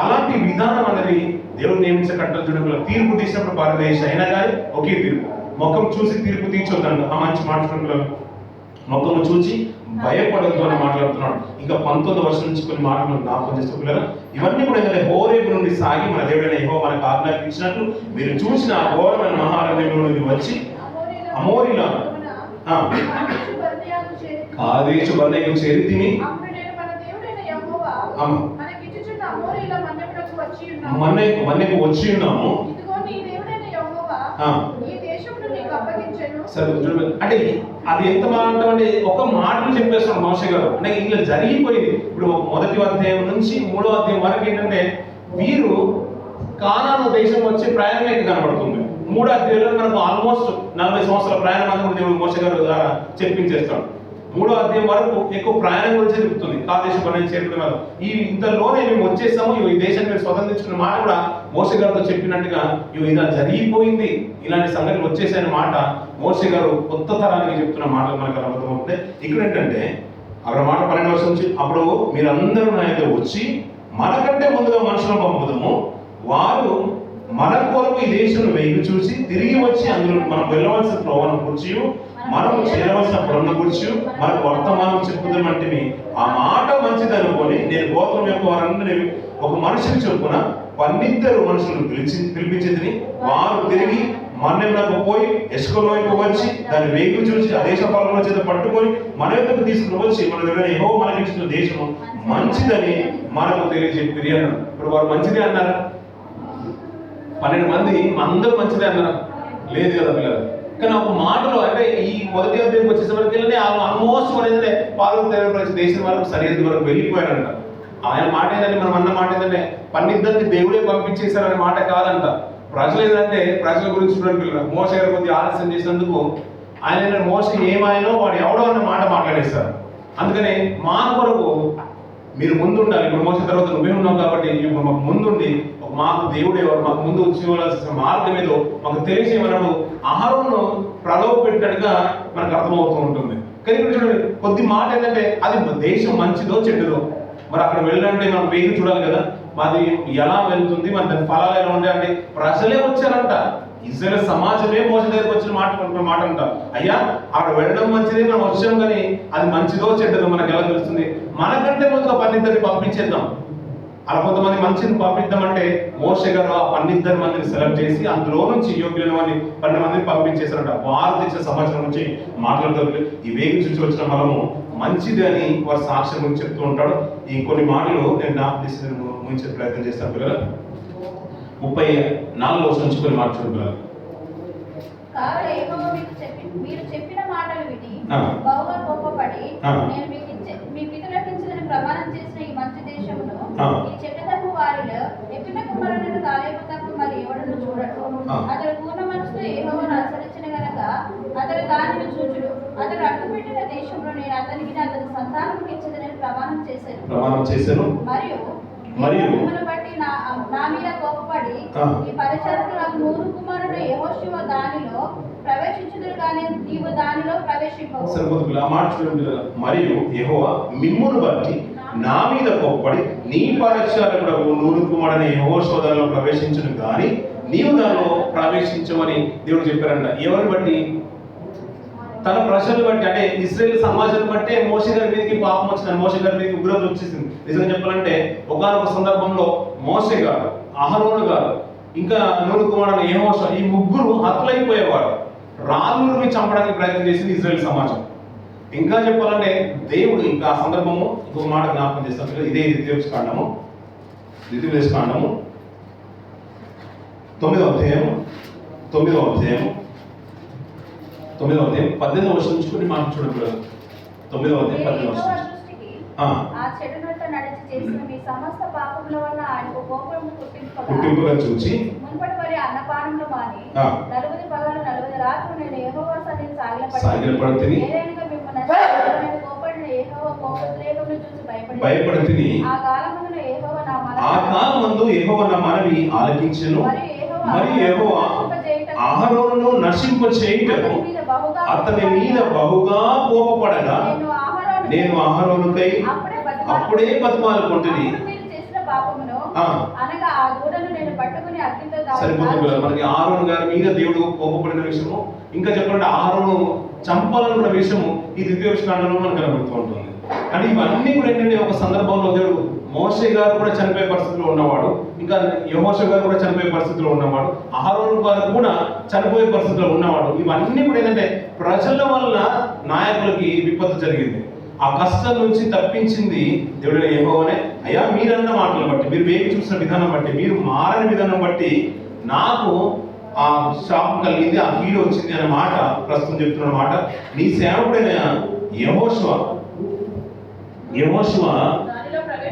అలాంటి విధానం అనేది దేవుడు నియమించే కట్టలు చూడండి. తీర్పు తీసినప్పుడు భారతదేశం అయినా కానీ ఒకే తీర్పు. ముఖం చూసి తీర్పు తీర్చొద్దంట. ఆ మంచి మాట్లాడుతున్నారు, ముఖం చూసి భయపడద్దు అని మాట్లాడుతున్నాడు. ఇంకా 19వ వర్షం నుంచి కొన్ని మాటలు జ్ఞాపకం చేస్తూ పిల్లలు, ఇవన్నీ కూడా ఏంటంటే హోరేబు నుండి సాగి మన దేవుడైన యెహోవా మనకు ఆజ్ఞాపించినట్లు మీరు చూసిన ఆ ఘోరమైన మహారణ్యంలో నుండి వచ్చి అమోరీల కాదేశు బర్నేకు చేరి తిని మన్నెకు వచ్చి ఉన్నాము. అంటే అది ఎంత బాగుంటామంటే ఒక మాటలు చెప్పేస్తున్నాడు మోషే గారు. అంటే ఇలా జరిగిపోయింది. ఇప్పుడు 1వ అధ్యాయం నుంచి 3వ అధ్యాయం వరకు ఏంటంటే వీరు కానాను దేశం వచ్చి ప్రయాణమే కనబడుతుంది. 3 అధ్యాయంలో మనకు ఆల్మోస్ట్ 40 సంవత్సరాల ప్రయాణం అంతా కూడా దేవుడు మోషే గారి ద్వారా చెప్పించేస్తాడు. 3వ అధ్యాయం వరకు ఎక్కువ ప్రయాణం గురించి చెప్తుంది. కాదేశం పని చేరుకునే వాళ్ళు ఈ ఇంతలోనే మేము వచ్చేసాము, ఈ దేశాన్ని మేము స్వతంత్రించుకున్న మాట కూడా మోషే గారితో చెప్పినట్టుగా ఇలా జరిగిపోయింది, ఇలాంటి సంగతులు వచ్చేసాయన్న మాట మోషే గారు కొత్త తరానికి చెప్తున్న మాటలు మనకు అర్థమవుతుంది. ఇక్కడ ఏంటంటే అక్కడ మాట 12వ వచనం నుంచి, అప్పుడు మీరందరూ నా యొక్క వచ్చి మనకంటే ముందుగా మనుషులను పంపుదాము, వారు మన కొరకు ఈ దేశం వెయ్యి చూసి తిరిగి వచ్చి అందులో మనం వెళ్ళవలసిన త్రోవను కూర్చి మనం చేరవలసిన పొరను కూర్చి మనకు వర్తమానం చెప్పుదామంటే ఆ మాట మంచిది అనుకొని నేను గోత్రం యొక్క వారందరినీ ఒక మనిషిని చొప్పున 12 మనుషులను పిలిపించింది. వారు తిరిగి మన్నెంకు పోయి ఎస్కోలోకి వచ్చి దాన్ని వేగు చూసి ఆ దేశ పాలన చేత పట్టుకొని మన యొక్కకు తీసుకుని వచ్చి మన దగ్గర యెహోవా మనకి ఇచ్చిన దేశము మంచిదని మనకు తెలియజెప్పిరి అన్నాడు. ఇప్పుడు వారు మంచిదే అన్నారా? 12 మంది అందరూ మంచిదే అన్నారా? లేదు కదా పిల్లలు. కానీ ఒక మాటలో అంటే ఈ మొదటి అధ్యాయంకి వచ్చేసరికి ఆల్మోస్ట్ అనేది పాలు దేశం వరకు సరిహద్దు వరకు వెళ్ళిపోయారంట. ఆయన మాట ఏంటంటే మనం అన్న మాట ఏంటంటే 12 దేవుడే పంపించేశారనే మాట కాదంట. ప్రజలు ఏంటంటే ప్రజల గురించి చూడండి పిల్లలు, మోషే గారు కొద్దిగా ఆలస్యం చేసినందుకు ఆయన మోషే ఏమాయనో వాడు ఎవడో అన్న మాట మాట్లాడేస్తారు. అందుకని మా కొరకు మీరు ముందుండాలి. ఇప్పుడు మోసే తర్వాత నువ్వే ఉన్నావు కాబట్టి ఇప్పుడు మాకు ముందుండి మాకు దేవుడు ఎవరు, మాకు ముందు వచ్చి మార్గం ఏదో మాకు తెలియజేయమన్నాడు. ఆహారంను ప్రలోభ పెట్టినట్టుగా మనకు అర్థమవుతూ ఉంటుంది. కానీ ఇప్పుడు చూడండి కొద్ది మాట ఏంటంటే అది దేశం మంచిదో చెడ్డదో, మరి అక్కడ వెళ్ళాలంటే మనం వేగి చూడాలి కదా, మాది ఎలా వెళ్తుంది, మరి దాని ఫలాలు ఎలా ఉంటాయి అంటే ప్రజలే వచ్చారంట. ఇజ్రాయెల్ సమాజమే మోసే దగ్గరికి వచ్చిన మాట అంట. అయ్యా అక్కడ వెళ్ళడం మంచిదే, మనం వచ్చాం కానీ అది మంచిదో చెడ్డదో మనకు ఎలా తెలుస్తుంది? మనకంటే ముందుగా 12 పంపించేద్దాం. అలా కొంతమంది మంచిని పంపిద్దామంటే మోషే గారు ఆ 12 మందిని సెలెక్ట్ చేసి అందులో నుంచి యోగ్యులైన వారిని 12 మందిని పంపించేశారంట. వారు తెచ్చిన సమాచారం నుంచి మాట్లాడుతూ ఈ వేగి చూసి వచ్చిన మనము మంచిది అని వారి సాక్ష్యం గురించి చెప్తూ ఉంటాడు. ఈ కొన్ని మాటలు నేను ముగించే ప్రయత్నం చేస్తాను పిల్లలు. 34వ వచనం నుంచి కొన్ని మాటలు పిల్లలు. మీరు చెప్పిన మాటలు విని బహుగా కోపపడి నేను మీ పితరులకు ఇచ్చిన ప్రమాణం చేసిన ఈ మంచి దేశమును ఈ చెడ్డతపు వారిలో ఎపిన కుమారులను కాలేబు తప్ప మరి ఎవడను చూడడు. అతడు పూర్ణ మనసుతో యెహోవాను అనుసరించిన గనక అతడు దానిని చూచుడు. అతడు అడ్డుపెట్టిన దేశంలో నేను అతనికి అతని సంతానముకి ఇచ్చేదని ప్రమాణం చేశాను. మరియు మిమ్మల్ని బట్టి నా మీద కోపపడి ఈ పరిచారకులకు 100 కుమారుడు యెహోషువ దానిలో ప్రవేశించుదురు కానీ నీవు దానిలో ప్రవేశింపవు. సరిపోతుంది ఆ మాట చూడండి. మరియు యెహోవా మిమ్మును బట్టి నా మీద కోపపడి నీ పరిచారకులకు 100 కుమారుడు యెహోషువ దానిలో ప్రవేశించును కానీ నీవు దానిలో ప్రవేశించమని దేవుడు చెప్పారంట. ఎవరిని బట్టి? తన ప్రజలు బట్టి, అంటే ఇశ్రాయేల్ సమాజాన్ని బట్టే మోషే గారి మీదకి పాపం వచ్చింది, మోషే గారి మీదకి ఉగ్రత వచ్చేసింది. నిజంగా చెప్పాలంటే ఒకానొక సందర్భంలో మోషే గారు, అహరోను గారు, ఇంకా నూను కుమారుడు యెహోషువ ఈ ముగ్గురు హతులైపోయేవారు. రాళ్ళుని చంపడానికి ప్రయత్నం చేసింది ఇశ్రాయేల్ సమాజం. ఇంకా చెప్పాలంటే దేవుడు ఇంకా ఆ సందర్భము ఇంకొక మాట జ్ఞాపకం చేస్తాను. ఇదే ద్వితీయోపదేశకాండము 9వ అధ్యాయం 18వ వచనం నుంచి కొన్ని మాట చూడండి. 9వ అధ్యాయం 18వ వచనం. ఆ చెడునట్టు నడిచి చేసిన మీ సమస్త పాపముల వల్ల ఆయనకు కోపము పుట్టింపుగా చూచి మునుపటి వరి అన్నపానములు మాని 40 పగలు 40 రాత్రులు నేను యెహోవా సన్నిధిని సాగిలపడితిని. ఏదైనా మిమ్మల్ని కోపడిన యెహోవా కోపోద్రేకమును చూసి భయపడితిని. ఆ కాలమందు యెహోవా నా మనవి ఆలకించెను. మరియు యెహోవా అహరోనును నశింపచేయుటకు అతని మీద బహుగా కోపపడగా నేను అహరోనుకై అప్పుడే బతిమాలుకుంటుని. సరిపోతుంది. మనకి అహరోను గారి మీద దేవుడు కోపపడిన విషయము, ఇంకా చెప్పాలంటే అహరోను చంపాలనుకున్న విషయము ఈ ద్వితీయోపదేశకాండంలో మనకు కనబడుతూ ఉంటుంది. కానీ ఇవన్నీ కూడా ఏంటంటే ఒక సందర్భంలో దేవుడు మోషే గారు కూడా చనిపోయే పరిస్థితిలో ఉన్నవాడు, ఇంకా యెహోషువ గారు కూడా చనిపోయే పరిస్థితిలో ఉన్నవాడు, అహరోను గారు కూడా చనిపోయే పరిస్థితిలో ఉన్నవాడు. ఇవన్నీ కూడా ఏంటంటే ప్రజల వల్ల నాయకులకి విపత్తు జరిగింది. ఆ కష్టం నుంచి తప్పించింది దేవుడైన యెహోవానే. అయ్యా మీరన్న మాటలు బట్టి, మీరు వేగి చూసిన విధానం బట్టి, మీరు మారని విధానం బట్టి నాకు ఆ శాపం కలిగింది, ఆ కీడు వచ్చింది అనే మాట ప్రస్తుతం చెప్తున్న మాట. నీ సేవకుడైన యెహోషువ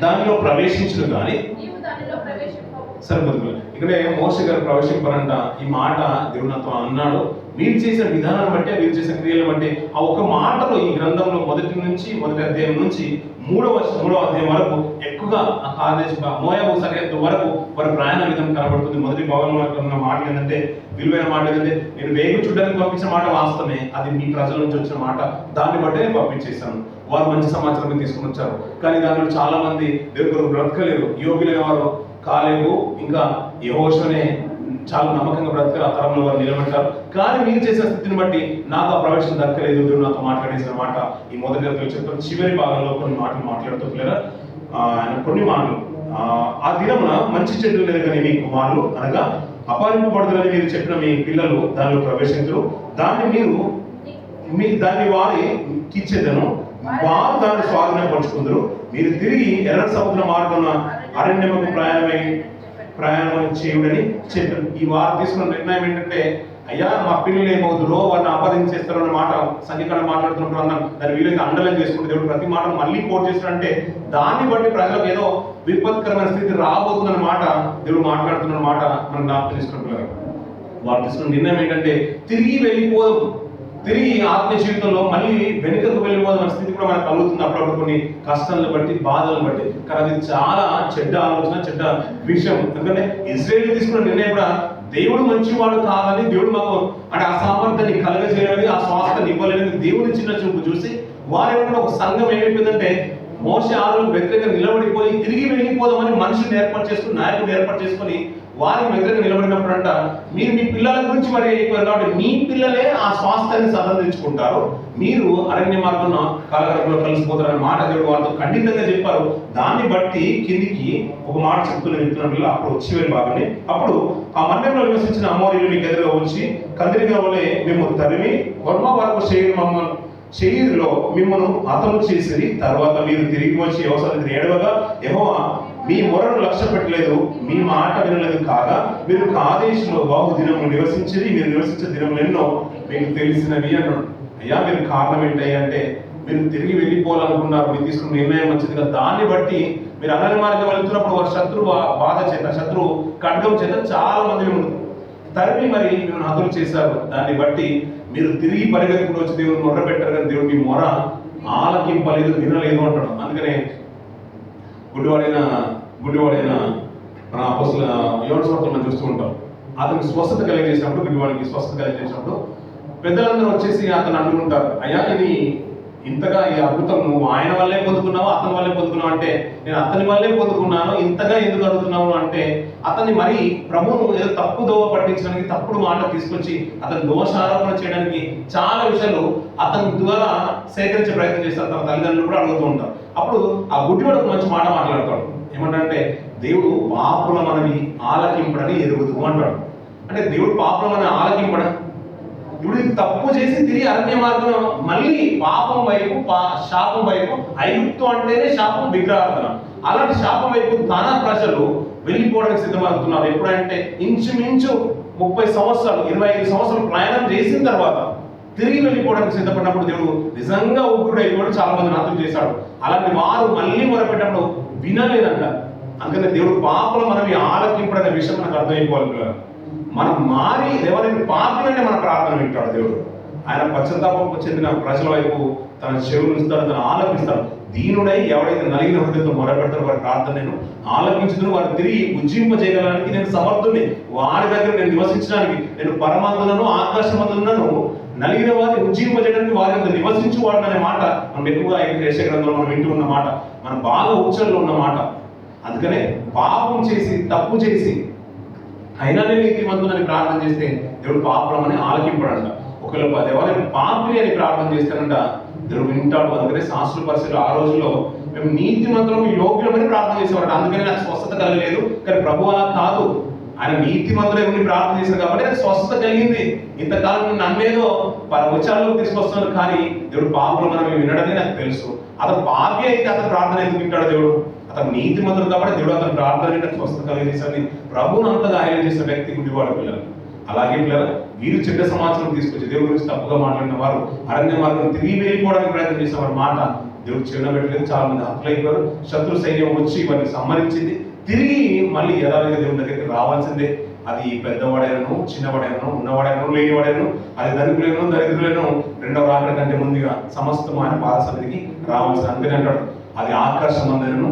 దానిలో ప్రవేశించను కానీ సరిపోతుంది. ఇక్కడే మోషే గారు ప్రవేశింపారంట. ఈ మాట దేవుడు నాతో అన్నాడు, మీరు చేసిన విధానాన్ని బట్టి, మీరు చేసిన క్రియలను బట్టి, ఆ ఒక మాటలో ఈ గ్రంథంలో మొదటి అధ్యాయం నుంచి మూడవ అధ్యాయం వరకు ఎక్కువగా ఆ కాదేశ్ మోయాబు సరిహద్దు వరకు వారి ప్రయాణ విధానం కనబడుతుంది. మొదటి భాగంలో ఉన్న మాటలు ఏంటంటే, విలువైన మాట ఏంటంటే, నేను వేగు చూడడానికి పంపించిన మాట వాస్తవమే, అది మీ ప్రజల నుంచి వచ్చిన మాట, దాన్ని బట్టి నేను పంపించేశాను. వారు మంచి సమాచారం తీసుకుని వచ్చారు, కానీ దానిలో చాలా మంది దేవుడు బ్రతకలేరు. యోగులైన వారు కాలేబు ఇంకా యెహోషువనే చాలా నమ్మకంగా బ్రతకారు, ఆ తరంలో వారు నిలబడ్డారు. కానీ మీరు చేసిన స్థితిని బట్టి నాకు ఆ ప్రవేశం దక్కలేదు. దేవుడు నాతో మాట్లాడేసిన మాట ఈ మొదటి చెప్తారు. చివరి భాగంలో కొన్ని మాటలు మాట్లాడుతూ ఆయన కొన్ని మాటలు, ఆ దినమున మంచి చెట్లు లేదు కానీ మీ కుమారులు అనగా అపహరింపబడుతుందని మీరు చెప్పిన మీ పిల్లలు దానిలో ప్రవేశించరు, దాన్ని వారి ఇచ్చేదను, వారు దాన్ని స్వాధీనపరుచుకుందరు. మీరు తిరిగి ఎర్ర సముద్ర మార్గం అరణ్యముకు ప్రయాణం చేయుడని చెప్పారు. ఈ వారు తీసుకున్న నిర్ణయం ఏంటంటే, అయ్యా మా పిల్లలు ఏమవుతుందో వారిని ఆపాదించేస్తారో అన్న మాట సంఖ్యకాలం మాట్లాడుతున్నప్పుడు అన్నాం. దాన్ని వీలైతే అండర్లైన్ చేసుకుంటే దేవుడు ప్రతి మాట మళ్ళీ కోట్ చేస్తాడంటే, దాన్ని బట్టి ప్రజలకు ఏదో విపత్కరమైన స్థితి రాబోతుందన్న మాట దేవుడు మాట్లాడుతున్న మాట మనం జ్ఞాపకం తీసుకుంటున్నారు. వారు తీసుకున్న నిర్ణయం ఏంటంటే, తిరిగి ఆత్మీయ జీవితంలో మళ్ళీ వెనుకకు వెళ్ళిపోతున్న స్థితి కూడా మనకు కలుగుతుంది అప్పుడప్పుడు, కొన్ని కష్టాలను బట్టి, బాధలను బట్టి. కానీ అది చాలా చెడ్డ ఆలోచన, చెడ్డ విషయం. ఎందుకంటే ఇజ్రాయేల్ తీసుకున్న నిర్ణయం కూడా దేవుడు మంచివాడు కాదని, దేవుడు మాకు అంటే ఆ సామర్థ్యాన్ని కలగజేయాలని, ఆ స్వాస్థ్యాన్ని ఇవ్వలేదని దేవుడి చిన్న చూపు చూసి వారి ఒక సంఘం ఏమైపోయిందంటే, మోషే ఆరోగ్యం వ్యతిరేకంగా నిలబడిపోయి తిరిగి వెళ్ళిపోదామని మనుషులు ఏర్పాటు చేసుకుని, నాయకుడు ఏర్పాటు చేసుకుని వారికి వ్యతిరేకంగా నిలబడినప్పుడు అంట, మీరు మీ పిల్లల గురించి మరి అయిపోయారు కాబట్టి మీ పిల్లలే ఆ స్వాస్థ్యాన్ని సంతరించుకుంటారు, మీరు అరణ్య మార్గం కాలగర్భంలో కలిసిపోతారనే మాట దేవుడు వాళ్ళతో ఖండితంగా చెప్పారు. దాన్ని బట్టి కిందికి ఒక మాట చెప్తున్నట్లు అప్పుడు చివరి భాగమే, అప్పుడు ఆ మందిరంలో నివసించిన అమోరీలు మీకు ఎదురుగా వచ్చి కందిరిగా వలె మేము తరిమి వర్మ వరకు షెయీరులో మిమ్మల్ని హతము చేసి తర్వాత మీరు తిరిగి వచ్చి వ్యవసాయం ఏడవగా, యెహోవా మీ మొరను లక్ష్య పెట్టలేదు, మీ మాట వినలేదు కాగా, మీరు కాదేశంలో దినములు నివసించేది, మీరు నివసించే దినములు ఎన్నో మీకు తెలిసినవి అన్నాడు. అయ్యా మీరు కారణం ఏంటయ్యా అంటే, మీరు తిరిగి వెళ్ళిపోవాలనుకున్నారు, మీరు తీసుకున్న నిర్ణయం వచ్చింది కదా, దాన్ని బట్టి మీరు అరణ్య మార్గం వెళ్తున్నప్పుడు వారి శత్రువు ఖడ్గం చేత చాలా మంది తరిమి మరి మిమ్మల్ని హతులు చేశారు. దాన్ని బట్టి మీరు తిరిగి పరిగెత్తుకుని వచ్చి దేవుని మొర్ర పెట్టారు, కానీ దేవుడు మీ మొర ఆలకింపలేదు, వినలేదు అంటాడు. అందుకనే గుడ్డివాడైన మన అపోస్తలుల యోహాను సువార్తలో మనం చూస్తూ ఉంటాం. అతనికి స్వస్థత కలిగజేసినప్పుడు, గుడ్డివాడికి స్వస్థత కలిగజేసినప్పుడు పెద్దలందరూ వచ్చేసి అతను అనుకుంటారు, అయ్యా ఇది ఇంతగా ఈ అద్భుతం నువ్వు ఆయన వల్లే పొందుకున్నావు, అతని వల్లే పొందుకున్నావు అంటే, నేను అతని వల్లే పొందుకున్నాను, ఇంతగా ఎందుకు అడుగుతున్నావు అంటే, అతన్ని మరి ప్రభువును ఏదో తప్పు దోవ పట్టించడానికి, తప్పుడు మాట తీసుకొచ్చి అతని దోషారోపణ చేయడానికి చాలా విషయాలు అతని ద్వారా సేకరించే ప్రయత్నం చేస్తారు. తన తల్లిదండ్రులు కూడా అడుగుతూ ఉంటారు. అప్పుడు ఆ గుడ్డివాడు ఒక మంచి మాట మాట్లాడతాడు. ఏమంటే, దేవుడు పాపుల మనవి ఆలకింపడని ఎరుగుదు అంటాడు. అంటే దేవుడు పాపుల మనవి ఆలకింపడ, ఇప్పుడు తప్పు చేసి తిరిగి అరణ్య మార్గం మళ్ళీ పాపం వైపు, శాపం వైపు, ఐగుప్తు అంటేనే శాపం, విగ్రహార్థన, అలాంటి శాపం వైపు తన ప్రజలు వెళ్ళిపోవడానికి సిద్ధమవుతున్నారు. ఎప్పుడంటే ఇంచుమించు 30 సంవత్సరాలు 25 సంవత్సరాలు ప్రయాణం చేసిన తర్వాత తిరిగి వెళ్ళిపోవడానికి సిద్ధపడినప్పుడు దేవుడు నిజంగా ఉగ్రుడు అయిపోయి చాలా మంది నాశనం చేశాడు. అలాంటి వారు మళ్ళీ మొరపెట్టినప్పుడు వినలేదంట. అందుకని దేవుడు పాపలు మనవి ఆలకింపడనే విషయం మనకు అర్థమైపోవాలి. మనం మారి ఎవరైనా పాపినంటే మన ప్రార్థన వింటాడు దేవుడు. ఆయన పశ్చాత్తాపం చెందిన ప్రజల వైపు తన చెవులు ఇస్తాడు, తను ఆలపిస్తాడు. దీనుడై ఎవడైతే నలిగిన హృదయంతో మొరపెడతారో వారి ప్రార్థన నేను ఆలకించుదును, వారు తిరిగి ఉజ్జింపజేయగలడానికి నేను సమర్థుని, వారి దగ్గర నేను నివసించడానికి, నేను పరమందులను ఆకాశమందులను నలిగిన వారిని ఉజ్జింపజేయడానికి వారి దగ్గర నివసించువాడు అనే మాట మనం ఎక్కువగా యెషయా గ్రంథంలో మనం వింటూ ఉన్న మాట, మనం బాగా ఉచ్చరణలో ఉన్న మాట. అందుకనే పాపం చేసి, తప్పు చేసి అయినా నేను నీతిమంతులని ప్రార్థన చేస్తే దేవుడు పాపమని ఆలకింపడంట. ఒకవేళ ఎవరైనా పాపి అని ప్రార్థన చేస్తానంట దేవుడు వింటాడు. అందుకనే శాస్త్ర పరిస్థితులు ఆ రోజుల్లో మేము నీతిమంతులకు యోగ్యులమని ప్రార్థన చేసేవాడు. అందుకని నాకు స్వస్థత కలగలేదు. కానీ ప్రభు అలా కాదు, ఆయన నీతిమంతులే ఉండి ప్రార్థన చేశారు కాబట్టి నాకు స్వస్థత కలిగింది. ఇంతకాలం నన్నేదో ఉచ్చారణలోకి తీసుకొస్తున్నాను, కానీ దేవుడు పాపలు మనం వినడమే నాకు తెలుసు. అతను పాపి అయితే అతను ప్రార్థన ఎందుకు వింటాడు దేవుడు? అతను నీతిమంతుడు కాబట్టి దేవుడు అతను ప్రార్థన స్వస్థత కలిగేసాన్ని ప్రభువును అంతగా ఆయన చేసిన వ్యక్తి గుడ్డివాడు పిల్లలు. అలాగే పిల్లలు వీరు చెడ్డ సమాచారం తీసుకొచ్చి దేవుడి గురించి తప్పుగా మాట్లాడిన వారు అరణ్య మార్గం తిరిగి వెళ్ళిపోవడానికి ప్రయత్నం చేసిన వారి మాట దేవుడు చిన్నబెట్టలేదు. చాలా మంది హతులైపోయారు. శత్రు సైన్యం వచ్చి వారిని సంహరించింది. తిరిగి మళ్ళీ యథావిధిగా దేవుని దగ్గరికి రావాల్సిందే. అది పెద్దవాడైనను, చిన్నవాడైనను, ఉన్నవాడైనను, లేనివాడైనను, అది ధనికులైనను, దరిద్రులైనను, రెండవ రాకడ కంటే ముందుగా సమస్తం ఆయన పాద సన్నిధికి రావాల్సింది. అందుకని అంటాడు, అది ఆకాశం అందనను,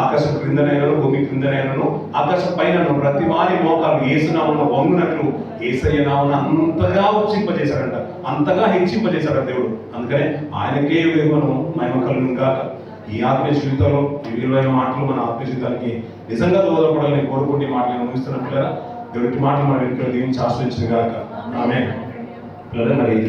ఆకాశం క్రిందనైనను, భూమి క్రిందనైనను, ఆకాశం పైనను ప్రతి వారి మోకాలు యేసునామమున వంగునట్లు యేసయ్య నామమున అంతగా ఉచ్చింపజేశాడంట, అంతగా హెచ్చింపజేశాడు దేవుడు. అందుకనే ఆయనకే వేమను మహిమ కలుగును గాక. ఈ ఆత్మీయ జీవితంలో ఈ విలువైన మాటలు మన ఆత్మీయ జీవితానికి నిజంగా దోహదపడాలని కోరుకుంటే మాటలు ముగిస్తున్న పిల్లరా, దేవుడి మాటలు మన వెనుక దీవించి ఆశ్రయించిన గాక. ఆమేన్. పిల్లరా, మరి ఇది